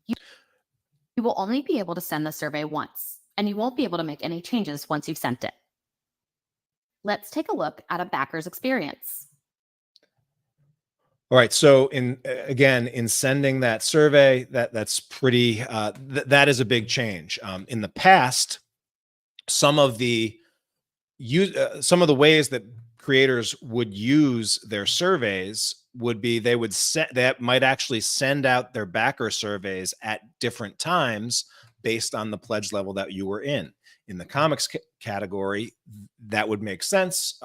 You will only be able to send the survey once, and you won't be able to make any changes once you've sent it. Let's take a look at a backer's experience. All right. So in sending that survey, that's pretty, that is a big change. In the past, some of the ways that creators would use their surveys would be they might actually send out their backer surveys at different times based on the pledge level that you were in. In the comics category, that would make sense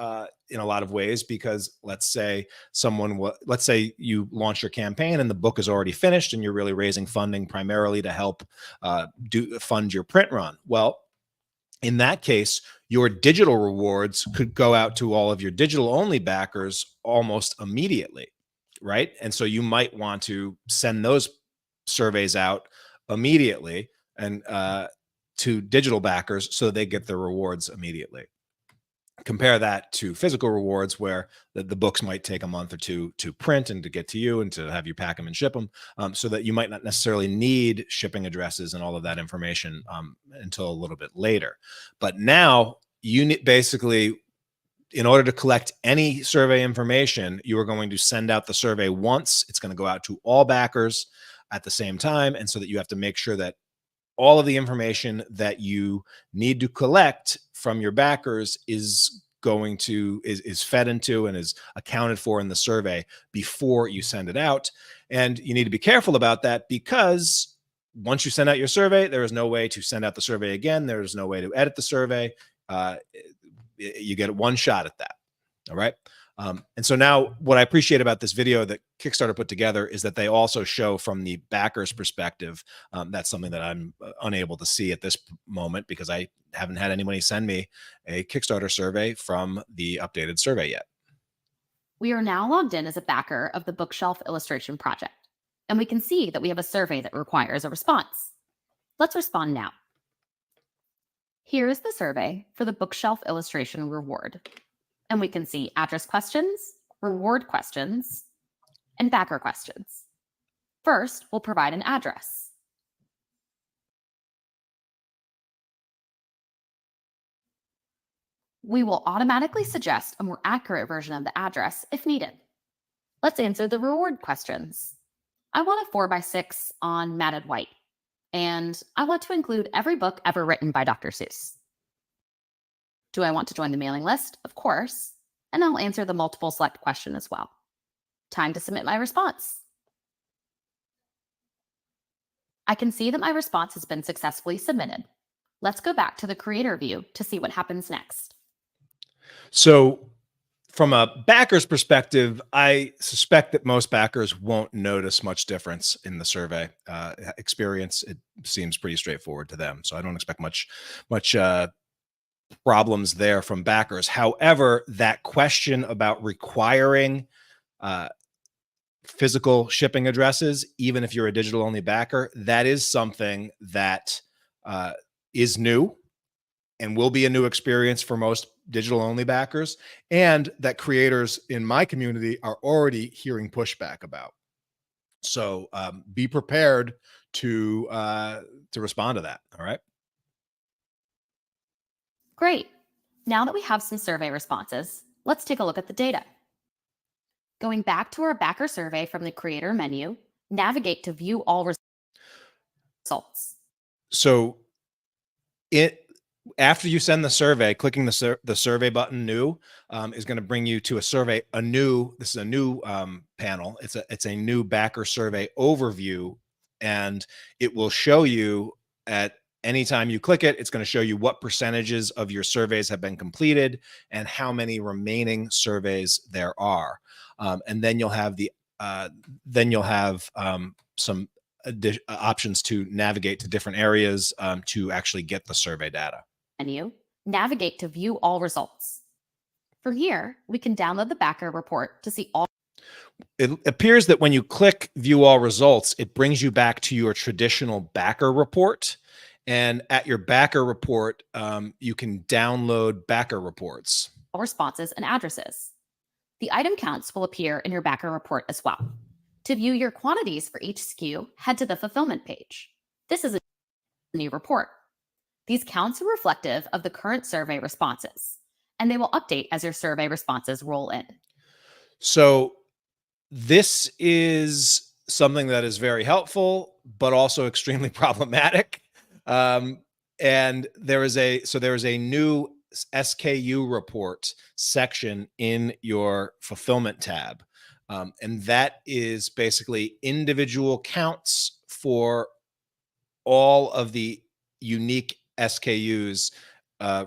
in a lot of ways, because let's say you launch your campaign and the book is already finished and you're really raising funding primarily to help fund your print run. Well, in that case, your digital rewards could go out to all of your digital only backers almost immediately, right? And so you might want to send those surveys out immediately and to digital backers so they get their rewards immediately. Compare that to physical rewards, where the books might take a month or two to print and to get to you and to have you pack them and ship them, so that you might not necessarily need shipping addresses and all of that information until a little bit later. But now you need, basically, in order to collect any survey information, you are going to send out the survey once. It's going to go out to all backers at the same time, and so that you have to make sure that all of the information that you need to collect from your backers is fed into and is accounted for in the survey before you send it out. And you need to be careful about that, because once you send out your survey, there is no way to send out the survey again. There is no way to edit the survey. You get one shot at that. All right. And so now what I appreciate about this video that Kickstarter put together is that they also show from the backer's perspective. That's something that I'm unable to see at this moment, because I haven't had anybody send me a Kickstarter survey from the updated survey yet. We are now logged in as a backer of the Bookshelf Illustration Project, and we can see that we have a survey that requires a response. Let's respond now. Here is the survey for the Bookshelf Illustration Reward. And we can see address questions, reward questions, and backer questions. First, we'll provide an address. We will automatically suggest a more accurate version of the address if needed. Let's answer the reward questions. I want a 4x6 on matted white, and I want to include every book ever written by Dr. Seuss. Do I want to join the mailing list? Of course. And I'll answer the multiple select question as well. Time to submit my response. I can see that my response has been successfully submitted. Let's go back to the creator view to see what happens next. So from a backer's perspective, I suspect that most backers won't notice much difference in the survey experience. It seems pretty straightforward to them, so I don't expect much problems there from backers. However, that question about requiring physical shipping addresses, even if you're a digital only backer, that is something that is new and will be a new experience for most digital only backers, and that creators in my community are already hearing pushback about. So be prepared to respond to that. All right. Great. Now that we have some survey responses, let's take a look at the data. Going back to our backer survey from the creator menu, navigate to view all results. So after you send the survey, clicking the survey button new is going to bring you to a survey, this is a new panel. It's a new backer survey overview, and it will show you at any time you click it, it's going to show you what percentages of your surveys have been completed and how many remaining surveys there are. And then you'll have some options to navigate to different areas to actually get the survey data. Menu, navigate to view all results. From here, we can download the backer report to see all. It appears that when you click view all results, it brings you back to your traditional backer report. And at your backer report, you can download backer reports. Responses and addresses. The item counts will appear in your backer report as well. To view your quantities for each SKU, head to the fulfillment page. This is a new report. These counts are reflective of the current survey responses, and they will update as your survey responses roll in. So this is something that is very helpful, but also extremely problematic. And there is a new SKU report section in your fulfillment tab. And that is basically individual counts for all of the unique SKUs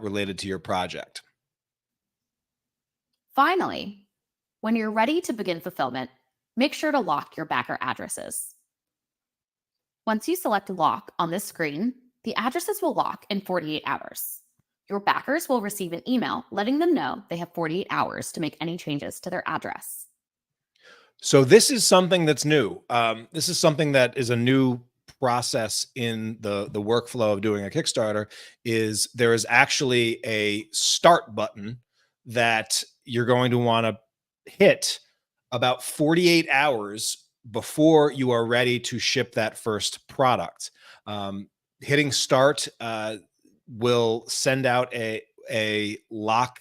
related to your project. Finally, when you're ready to begin fulfillment, make sure to lock your backer addresses. Once you select lock on this screen, the addresses will lock in 48 hours. Your backers will receive an email letting them know they have 48 hours to make any changes to their address. So this is something that's new. This is something that is a new process in the workflow of doing a Kickstarter. Is there is actually a start button that you're going to want to hit about 48 hours before you are ready to ship that first product. Hitting start will send out a lock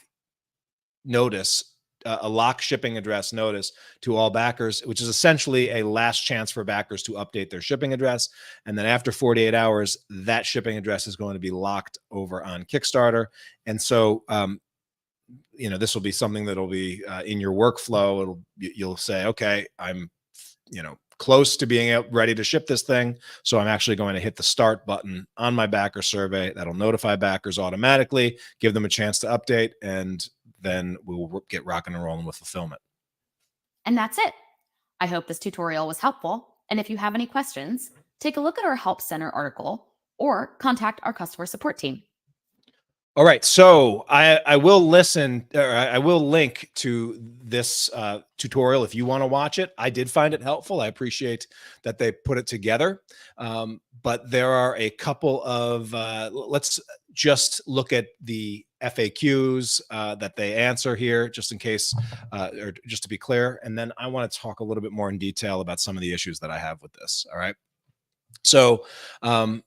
notice, a lock shipping address notice to all backers, which is essentially a last chance for backers to update their shipping address. And then after 48 hours, that shipping address is going to be locked over on Kickstarter. And so, this will be something that'll be in your workflow. You'll say, okay, I'm, close to being ready to ship this thing. So I'm actually going to hit the start button on my backer survey. That'll notify backers automatically, give them a chance to update, and then we'll get rocking and rolling with fulfillment. And that's it. I hope this tutorial was helpful. And if you have any questions, take a look at our Help Center article or contact our customer support team. All right, so I will I will link to this tutorial if you want to watch it. I did find it helpful. I appreciate that they put it together. But there are a couple of, let's just look at the FAQs that they answer here, just in case, or just to be clear. And then I want to talk a little bit more in detail about some of the issues that I have with this. All right. So in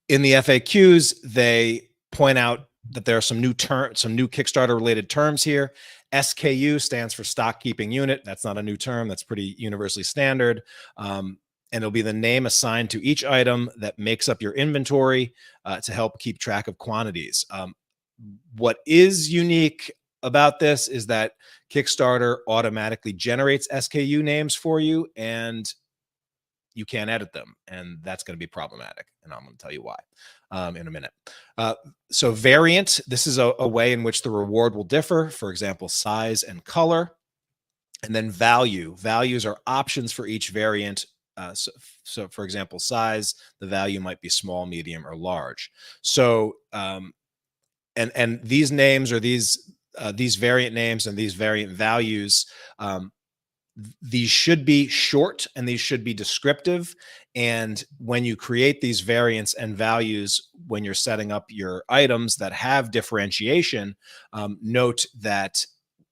the FAQs, they point out that there are some new Kickstarter related terms here. SKU stands for stock keeping unit. That's not a new term. That's pretty universally standard. And it'll be the name assigned to each item that makes up your inventory to help keep track of quantities. What is unique about this is that Kickstarter automatically generates SKU names for you, and you can't edit them, and that's going to be problematic. And I'm going to tell you why in a minute. So variant, this is a way in which the reward will differ. For example, size and color. And then value. Values are options for each variant. So for example, size, the value might be small, medium, or large. So and these names, or these variant names and these variant values, these should be short and these should be descriptive. And when you create these variants and values, when you're setting up your items that have differentiation, note that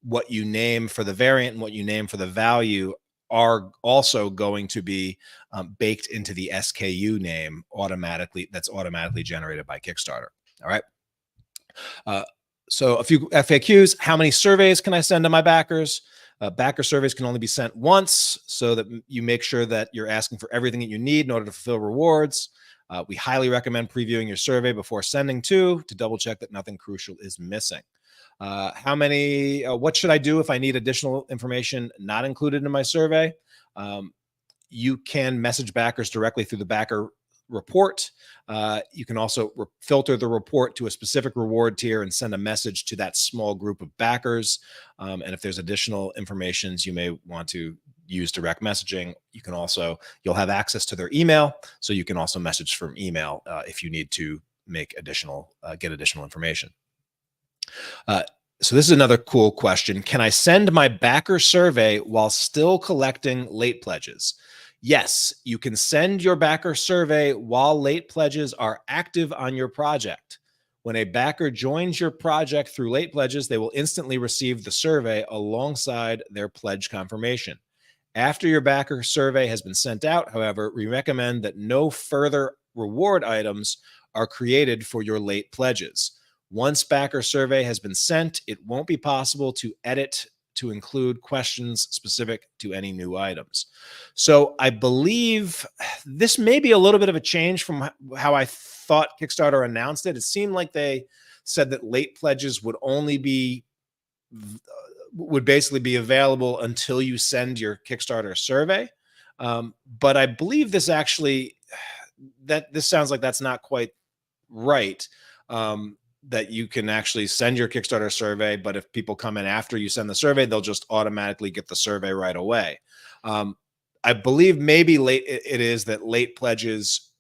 what you name for the variant and what you name for the value are also going to be baked into the SKU name automatically. That's automatically generated by Kickstarter. All right. So a few FAQs. How many surveys can I send to my backers? Backer surveys can only be sent once, so that you make sure that you're asking for everything that you need in order to fulfill rewards. We highly recommend previewing your survey before sending to double check that nothing crucial is missing. What should I do if I need additional information not included in my survey? You can message backers directly through the backer report. You can also filter the report to a specific reward tier and send a message to that small group of backers. And if there's additional information you may want to use direct messaging, you'll have access to their email. So you can also message from email if you need to make get additional information. So this is another cool question. Can I send my backer survey while still collecting late pledges? Yes, you can send your backer survey while late pledges are active on your project. When a backer joins your project through late pledges, they will instantly receive the survey alongside their pledge confirmation. After your backer survey has been sent out, however, we recommend that no further reward items are created for your late pledges. Once backer survey has been sent, it won't be possible to edit to include questions specific to any new items. So I believe this may be a little bit of a change from how I thought Kickstarter announced it. It seemed like they said that late pledges would basically be available until you send your Kickstarter survey. But I believe this sounds like that's not quite right. That you can actually send your Kickstarter survey, but if people come in after you send the survey, they'll just automatically get the survey right away. I believe maybe it is that late pledges,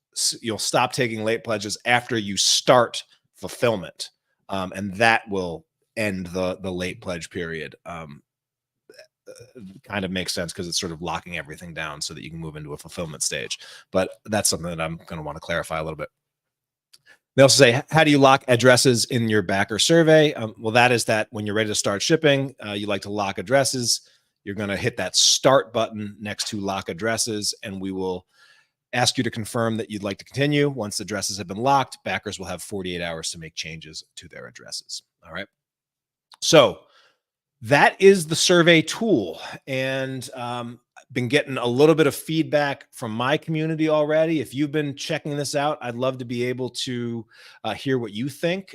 you'll stop taking late pledges after you start fulfillment, and that will end the late pledge period. Kind of makes sense because it's sort of locking everything down so that you can move into a fulfillment stage. But that's something that I'm going to want to clarify a little bit. They also say, how do you lock addresses in your backer survey? Well, that is that when you're ready to start shipping, you like to lock addresses. You're going to hit that start button next to lock addresses, and we will ask you to confirm that you'd like to continue. Once addresses have been locked, backers will have 48 hours to make changes to their addresses. All right. So that is the survey tool. And been getting a little bit of feedback from my community already. If you've been checking this out, I'd love to be able to hear what you think.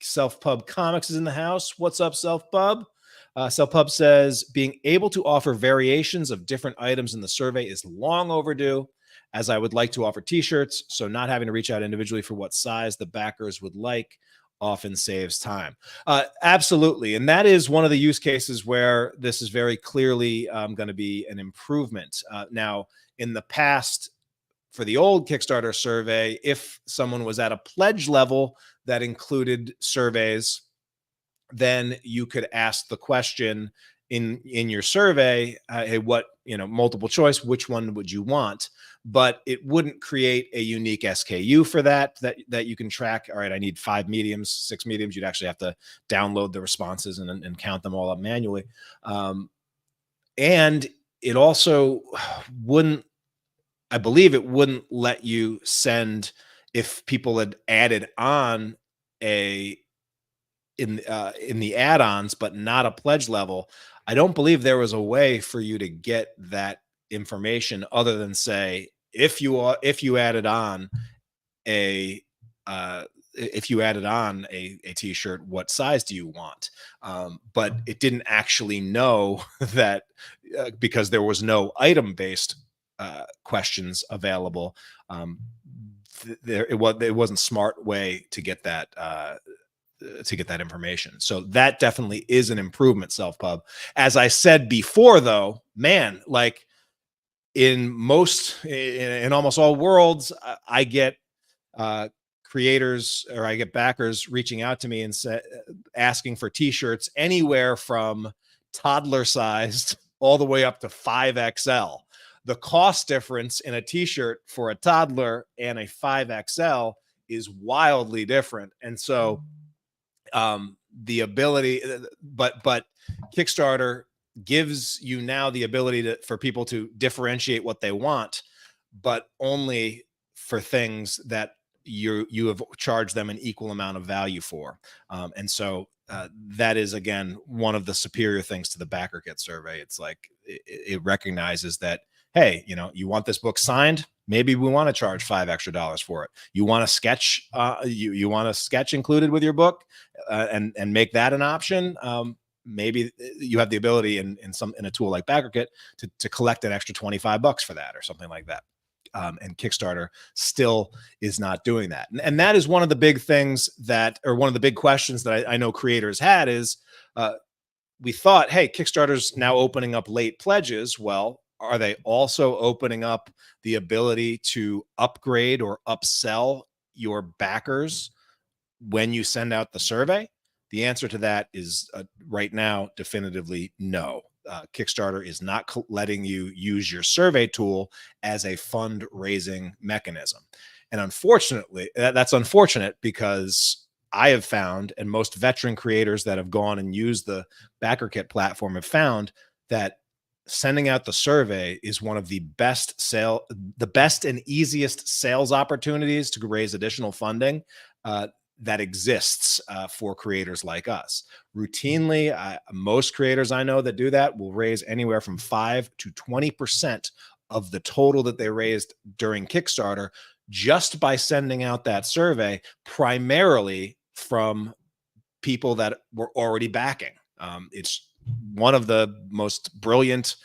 Self Pub Comics is in the house. What's up, Self Pub? Self Pub says, being able to offer variations of different items in the survey is long overdue, as I would like to offer t-shirts. So not having to reach out individually for what size the backers would like often saves time. Absolutely. And that is one of the use cases where this is very clearly going to be an improvement. Now, in the past, for the old Kickstarter survey, if someone was at a pledge level that included surveys, then you could ask the question in your survey, hey, multiple choice, which one would you want? But it wouldn't create a unique SKU for that you can track. All right, I need 5 mediums, 6 mediums. You'd actually have to download the responses and count them all up manually. And it also wouldn't, I believe it wouldn't let you send if people had added on in the add-ons, but not a pledge level. I don't believe there was a way for you to get that information other than say, if you added on a t-shirt, what size do you want? But it didn't actually know that because there was no item-based questions available. It wasn't smart way to get that information. So that definitely is an improvement, Self-Pub. As I said before, though, man, like in almost all worlds, I get creators, or I get backers reaching out to me and asking for t-shirts anywhere from toddler sized all the way up to 5XL. The cost difference in a t-shirt for a toddler and a 5XL is wildly different. And so the ability, but Kickstarter gives you now the ability for people to differentiate what they want, but only for things that you have charged them an equal amount of value for. And so that is, again, one of the superior things to the backer kit survey. It's like it recognizes that, hey, you want this book signed, maybe we want to charge $5 extra for it. You want a sketch, you want a sketch included with your book, and make that an option. Maybe you have the ability in a tool like BackerKit to collect an extra $25 for that or something like that. And Kickstarter still is not doing that. And that is one of the big things one of the big questions that I know creators had is, we thought, hey, Kickstarter's now opening up late pledges. Well, are they also opening up the ability to upgrade or upsell your backers when you send out the survey? The answer to that is right now, definitively no. Kickstarter is not letting you use your survey tool as a fundraising mechanism. And unfortunately, that's unfortunate, because I have found, and most veteran creators that have gone and used the BackerKit platform have found, that sending out the survey is one of the best and easiest sales opportunities to raise additional funding that exists for creators like us. Routinely, most creators I know that do that will raise anywhere from 5 to 20% of the total that they raised during Kickstarter just by sending out that survey, primarily from people that were already backing. It's one of the most brilliant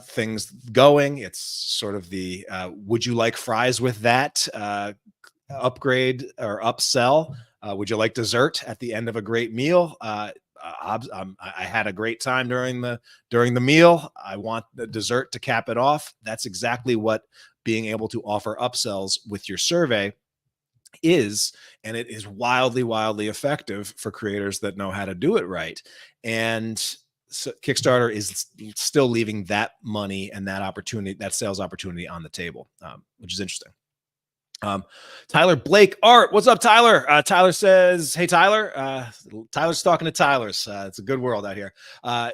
things going. It's sort of the would you like fries with that upgrade or upsell? Would you like dessert at the end of a great meal? I had a great time during the meal. I want the dessert to cap it off. That's exactly what being able to offer upsells with your survey is, and it is wildly, wildly effective for creators that know how to do it right. And so Kickstarter is still leaving that money and that opportunity, that sales opportunity, on the table, which is interesting. Tyler Blake Art, what's up, Tyler? Tyler says, hey, Tyler. Tyler's talking to Tyler's. It's a good world out here.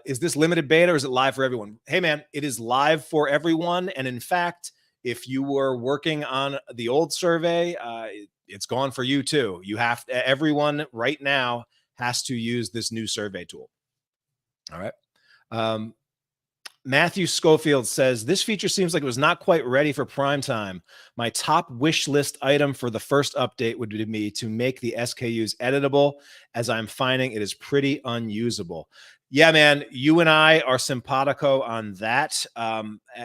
Is this limited beta or is it live for everyone? Hey, man, it is live for everyone. And in fact, if you were working on the old survey, it's gone for you too. Everyone right now has to use this new survey tool. All right. Matthew Schofield says, this feature seems like it was not quite ready for prime time. My top wish list item for the first update would be to make the SKUs editable, as I'm finding it is pretty unusable. Yeah, man, you and I are simpatico on that.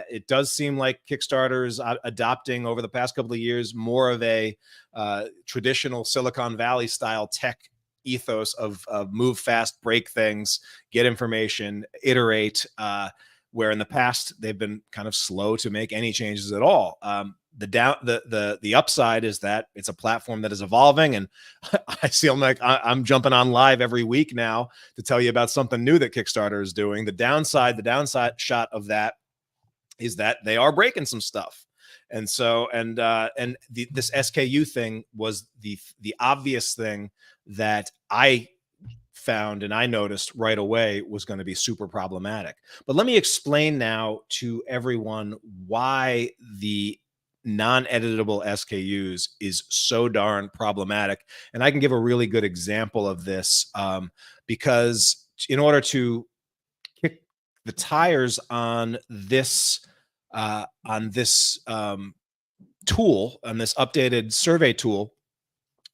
It does seem like Kickstarter is adopting over the past couple of years more of a traditional Silicon Valley style tech ethos of move fast, break things, get information, iterate, where in the past they've been kind of slow to make any changes at all. The upside is that it's a platform that is evolving, and I feel like I'm jumping on live every week now to tell you about something new that Kickstarter is doing. The downside shot of that is that they are breaking some stuff. And so, this SKU thing was the obvious thing that I found and I noticed right away was going to be super problematic. But let me explain now to everyone why the non-editable SKUs is so darn problematic. And I can give a really good example of this, because in order to kick the tires on this tool, on this updated survey tool,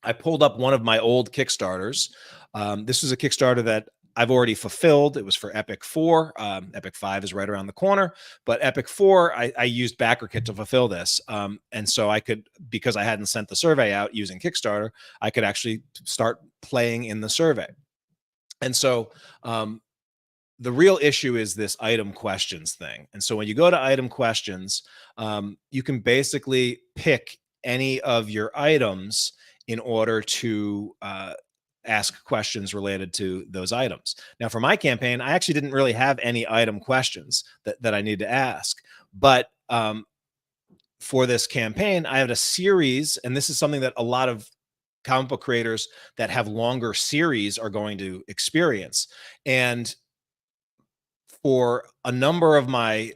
I pulled up one of my old Kickstarters. This was a Kickstarter that I've already fulfilled. It was for Epic 4. Epic 5 is right around the corner, but Epic 4, I used BackerKit to fulfill this. And so I could, because I hadn't sent the survey out using Kickstarter, I could actually start playing in the survey. And so the real issue is this item questions thing. And so when you go to item questions, you can basically pick any of your items in order to ask questions related to those items. Now, for my campaign, I actually didn't really have any item questions that I need to ask. But for this campaign, I had a series, and this is something that a lot of comic book creators that have longer series are going to experience. And for a number of my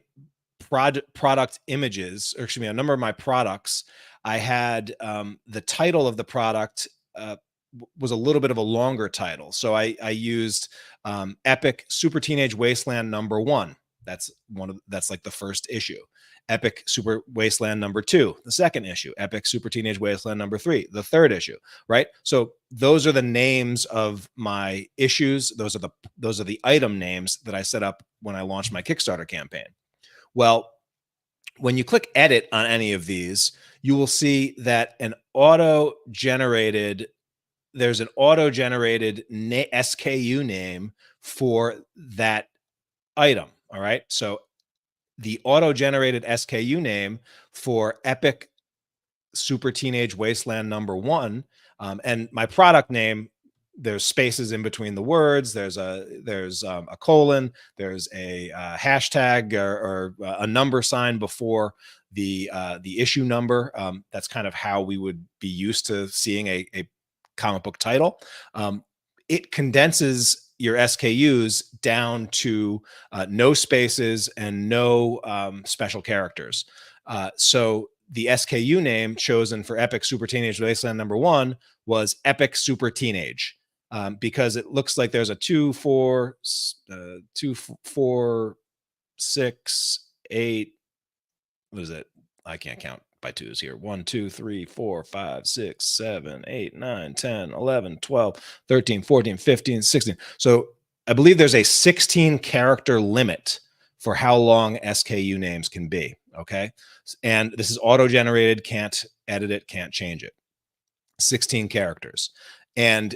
product images, or excuse me, a number of my products, I had the title of the product was a little bit of a longer title. So I used Epic Super Teenage Wasteland #1. That's that's like the first issue. Epic Super Wasteland #2, the second issue. Epic Super Teenage Wasteland #3, the third issue, right? So those are the names of my issues. Those are the item names that I set up when I launched my Kickstarter campaign. Well, when you click edit on any of these, you will see that there's an auto-generated SKU name for that item. All right. So the auto-generated SKU name for Epic Super Teenage Wasteland #1, and my product name, there's spaces in between the words. There's a colon. There's a hashtag or a number sign before the issue number. That's kind of how we would be used to seeing a comic book title. It condenses your SKUs down to no spaces and no special characters. So the SKU name chosen for Epic Super Teenage Wasteland #1 was Epic Super Teenage, because it looks like there's a 2, 4, 6, 8. What is it? I can't count by twos here. 1, 2, 3, 4, 5, 6, 7, 8, 9, 10, 11, 12, 13, 14, 15, 16. So I believe there's a 16 character limit for how long SKU names can be. Okay. And this is auto-generated, can't edit it, can't change it. 16 characters. And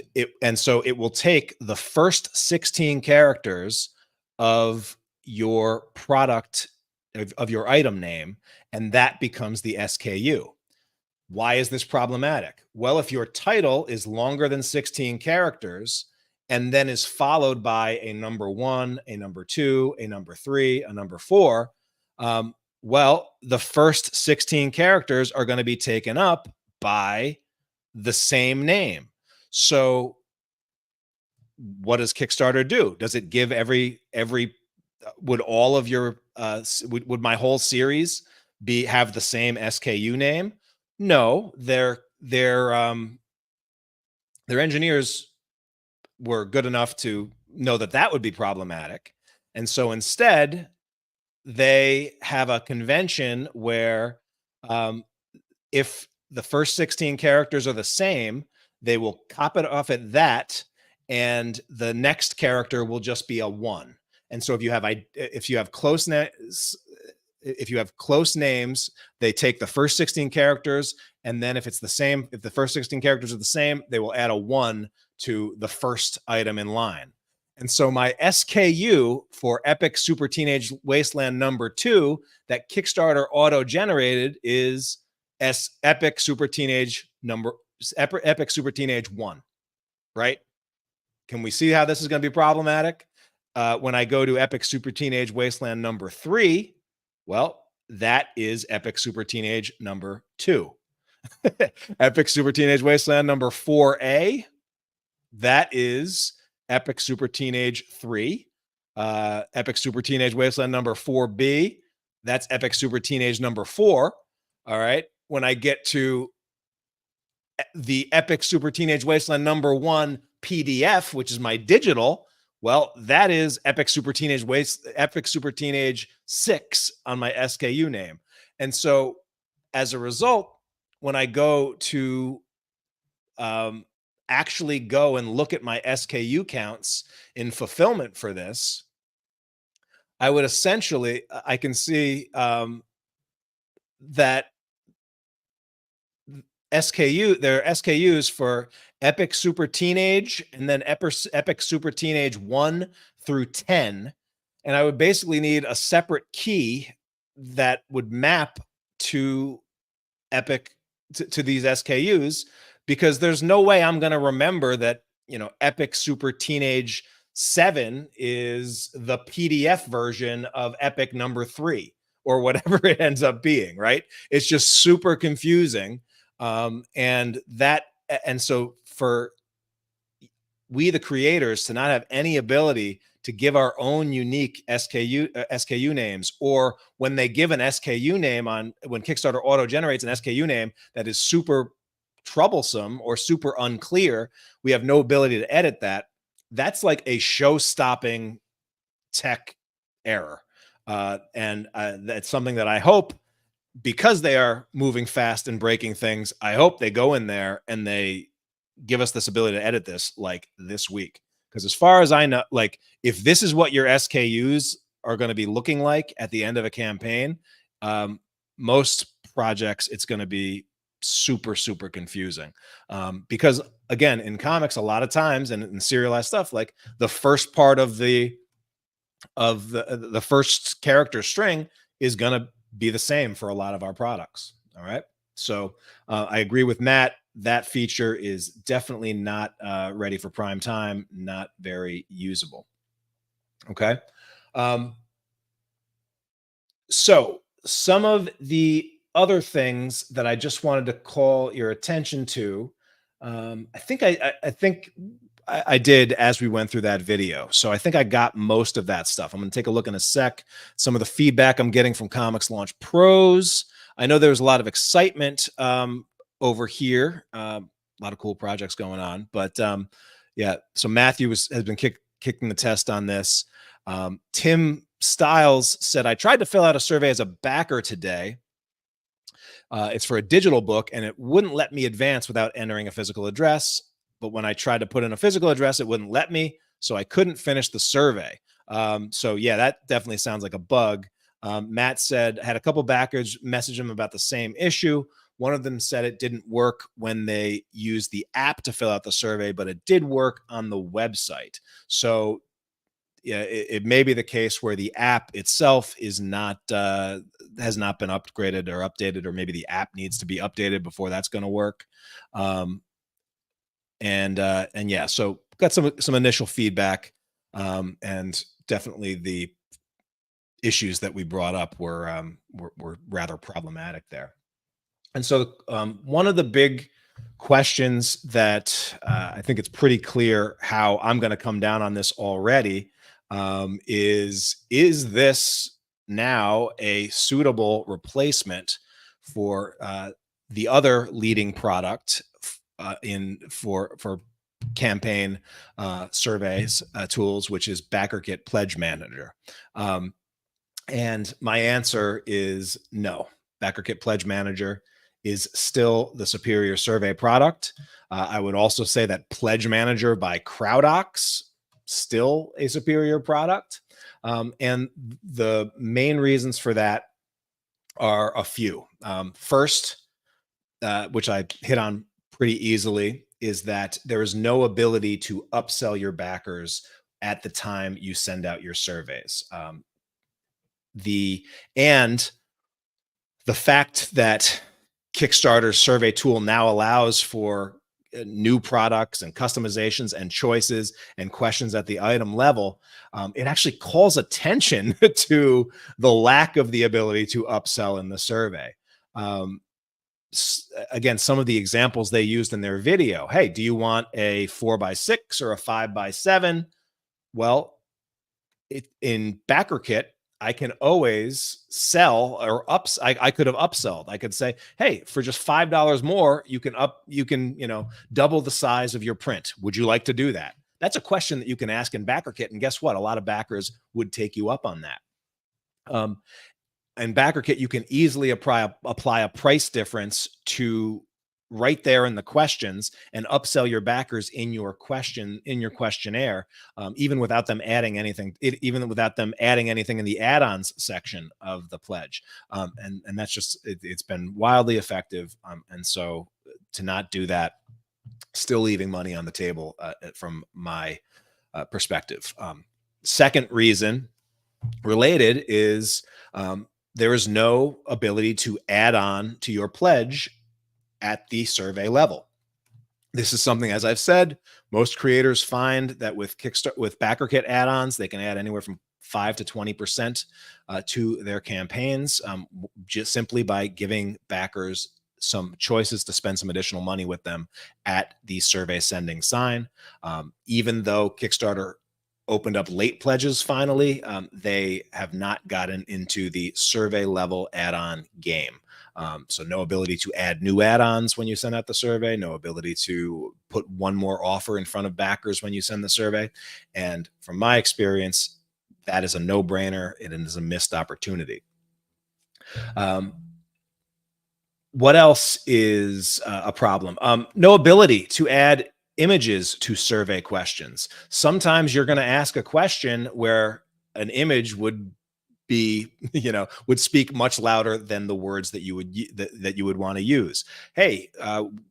so it will take the first 16 characters of your product, of your item name, and that becomes the SKU. Why is this problematic? Well, if your title is longer than 16 characters and then is followed by a #1, a #2, a #3, a #4, well, the first 16 characters are going to be taken up by the same name. So what does Kickstarter do? Does it give would all of your would my whole series have the same SKU name? No, their engineers were good enough to know that would be problematic. And so instead, they have a convention where if the first 16 characters are the same, they will cop it off at that, and the next character will just be a 1. And so if you have close names, they take the first 16 characters, and then if the first 16 characters are the same, they will add a 1 to the first item in line. And so my SKU for Epic Super Teenage Wasteland #2 that Kickstarter auto-generated is Epic Super Teenage 1, right? Can we see how this is going to be problematic? When I go to Epic Super Teenage Wasteland #3, well, that is Epic Super Teenage #2. Epic Super Teenage Wasteland #4A, that is Epic Super Teenage 3. Epic Super Teenage Wasteland #4B, that's Epic Super Teenage #4. All right. When I get to the Epic Super Teenage Wasteland #1 PDF, which is my digital, well, that is Epic Super Teenage 6 on my SKU name. And so as a result, when I go to actually go and look at my SKU counts in fulfillment for this, I would essentially, I can see that there are SKUs for Epic Super Teenage and then Epic Super Teenage 1 through 10. And I would basically need a separate key that would map to Epic to these SKUs, because there's no way I'm going to remember that, Epic Super Teenage 7 is the PDF version of Epic number 3 or whatever it ends up being, right? It's just super confusing. And so for we, the creators, to not have any ability to give our own unique SKU names, or when they give an SKU name when Kickstarter auto generates an SKU name that is super troublesome or super unclear, we have no ability to edit that. That's like a show-stopping tech error. And that's something that I hope, because they are moving fast and breaking things, I hope they go in there and they give us this ability to edit this like this week. Because as far as I know, like, if this is what your SKUs are going to be looking like at the end of a campaign, most projects, it's going to be super, super confusing. Because again, in comics, a lot of times, and in serialized stuff, like the first part of the first character string is going to be the same for a lot of our products. All right. So I agree with Matt. That feature is definitely not ready for prime time, not very usable. Okay. So some of the other things that I just wanted to call your attention to, I think I did as we went through that video. So I think I got most of that stuff. I'm going to take a look in a sec. Some of the feedback I'm getting from ComixLaunch pros. I know there's a lot of excitement over here. A lot of cool projects going on. But yeah, so Matthew has been kicking the test on this. Tim Stiles said, I tried to fill out a survey as a backer today. It's for a digital book, and it wouldn't let me advance without entering a physical address. But when I tried to put in a physical address, it wouldn't let me, so I couldn't finish the survey. So yeah, that definitely sounds like a bug. Matt said, had a couple backers message him about the same issue. One of them said it didn't work when they used the app to fill out the survey, but it did work on the website. So yeah, it may be the case where the app itself is not has not been upgraded or updated, or maybe the app needs to be updated before that's going to work. And yeah, so got some initial feedback, and definitely the issues that we brought up were rather problematic there. And so one of the big questions that I think it's pretty clear how I'm going to come down on this already is this now a suitable replacement for the other leading product for campaign surveys tools, which is BackerKit Pledge Manager? And my answer is no. BackerKit Pledge Manager is still the superior survey product. I would also say that Pledge Manager by CrowdOx, still a superior product. And the main reasons for that are a few. First, which I hit on pretty easily, is that there is no ability to upsell your backers at the time you send out your surveys. The fact that Kickstarter's survey tool now allows for new products and customizations and choices and questions at the item level, it actually calls attention to the lack of the ability to upsell in the survey. Again, some of the examples they used in their video. Hey, do you want a 4x6 or a 5x7? Well, in BackerKit, I can always sell or I could have upsold. I could say, hey, for just $5 more, you can double the size of your print. Would you like to do that? That's a question that you can ask in BackerKit. And guess what? A lot of backers would take you up on that. In BackerKit, you can easily apply a price difference to right there in the questions and upsell your backers in your questionnaire, even without them adding anything, even without them adding anything in the add-ons section of the pledge. And that's just, it's been wildly effective. And so to not do that, still leaving money on the table from my perspective. Second reason related is there is no ability to add on to your pledge at the survey level. This is something, as I've said, most creators find that with Kickstarter, with backer kit add-ons, they can add anywhere from 5 to 20% to their campaigns, just simply by giving backers some choices to spend some additional money with them at the survey sending sign. Even though Kickstarter opened up late pledges finally, they have not gotten into the survey level add-on game. So no ability to add new add-ons when you send out the survey, no ability to put one more offer in front of backers when you send the survey. And from my experience, that is a no-brainer. It is a missed opportunity. What else is a problem? No ability to add images to survey questions. Sometimes you're going to ask a question where an image would be, would speak much louder than the words that you would want to use. Hey,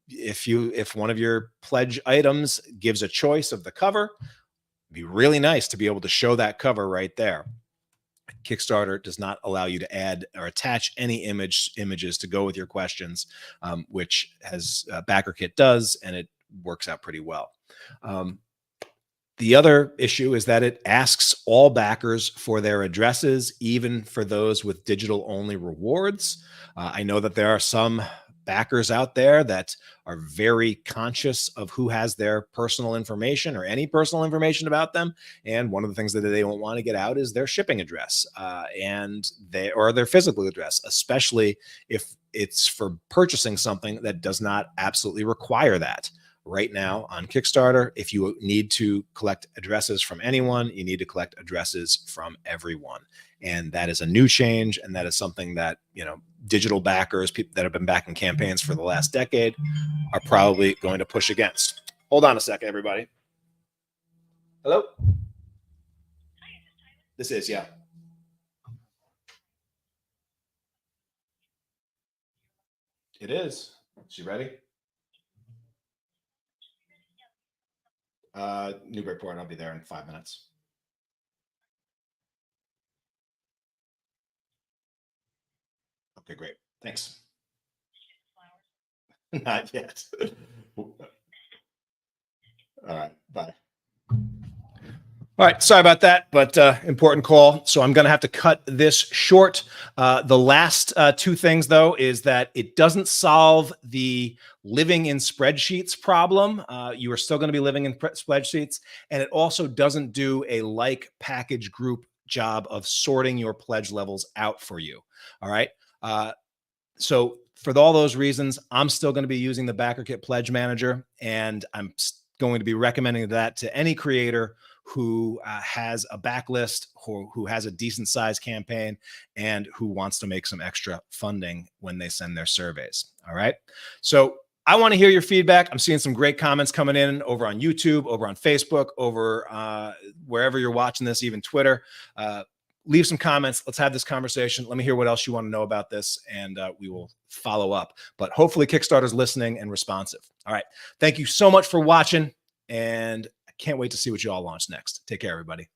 if one of your pledge items gives a choice of the cover, it'd be really nice to be able to show that cover right there. Kickstarter does not allow you to add or attach any images to go with your questions, which has BackerKit does, and it works out pretty well. The other issue is that it asks all backers for their addresses, even for those with digital only rewards. I know that there are some backers out there that are very conscious of who has their personal information or any personal information about them. And one of the things that they don't want to get out is their shipping address or their physical address, especially if it's for purchasing something that does not absolutely require that. Right now on Kickstarter, if you need to collect addresses from anyone, you need to collect addresses from everyone. And that is a new change. And that is something that, digital backers, people that have been backing campaigns for the last decade, are probably going to push against. Hold on a second, everybody. Hello? This is, yeah. It is. Is she ready? Newburyport, I'll be there in 5 minutes. Okay, great. Thanks. Not yet. All right, bye. All right, sorry about that, but important call. So I'm going to have to cut this short. The last two things, though, is that it doesn't solve the living in spreadsheets problem. You are still going to be living in spreadsheets, and it also doesn't do a like package group job of sorting your pledge levels out for you. All right. So for all those reasons, I'm still going to be using the BackerKit Pledge Manager, and I'm going to be recommending that to any creator who has a backlist, who has a decent sized campaign, and who wants to make some extra funding when they send their surveys. All right. So I want to hear your feedback. I'm seeing some great comments coming in over on YouTube, over on Facebook, over wherever you're watching this, even Twitter. Leave some comments. Let's have this conversation. Let me hear what else you want to know about this, and we will follow up. But hopefully Kickstarter's listening and responsive. All right. Thank you so much for watching, and I can't wait to see what you all launch next. Take care, everybody.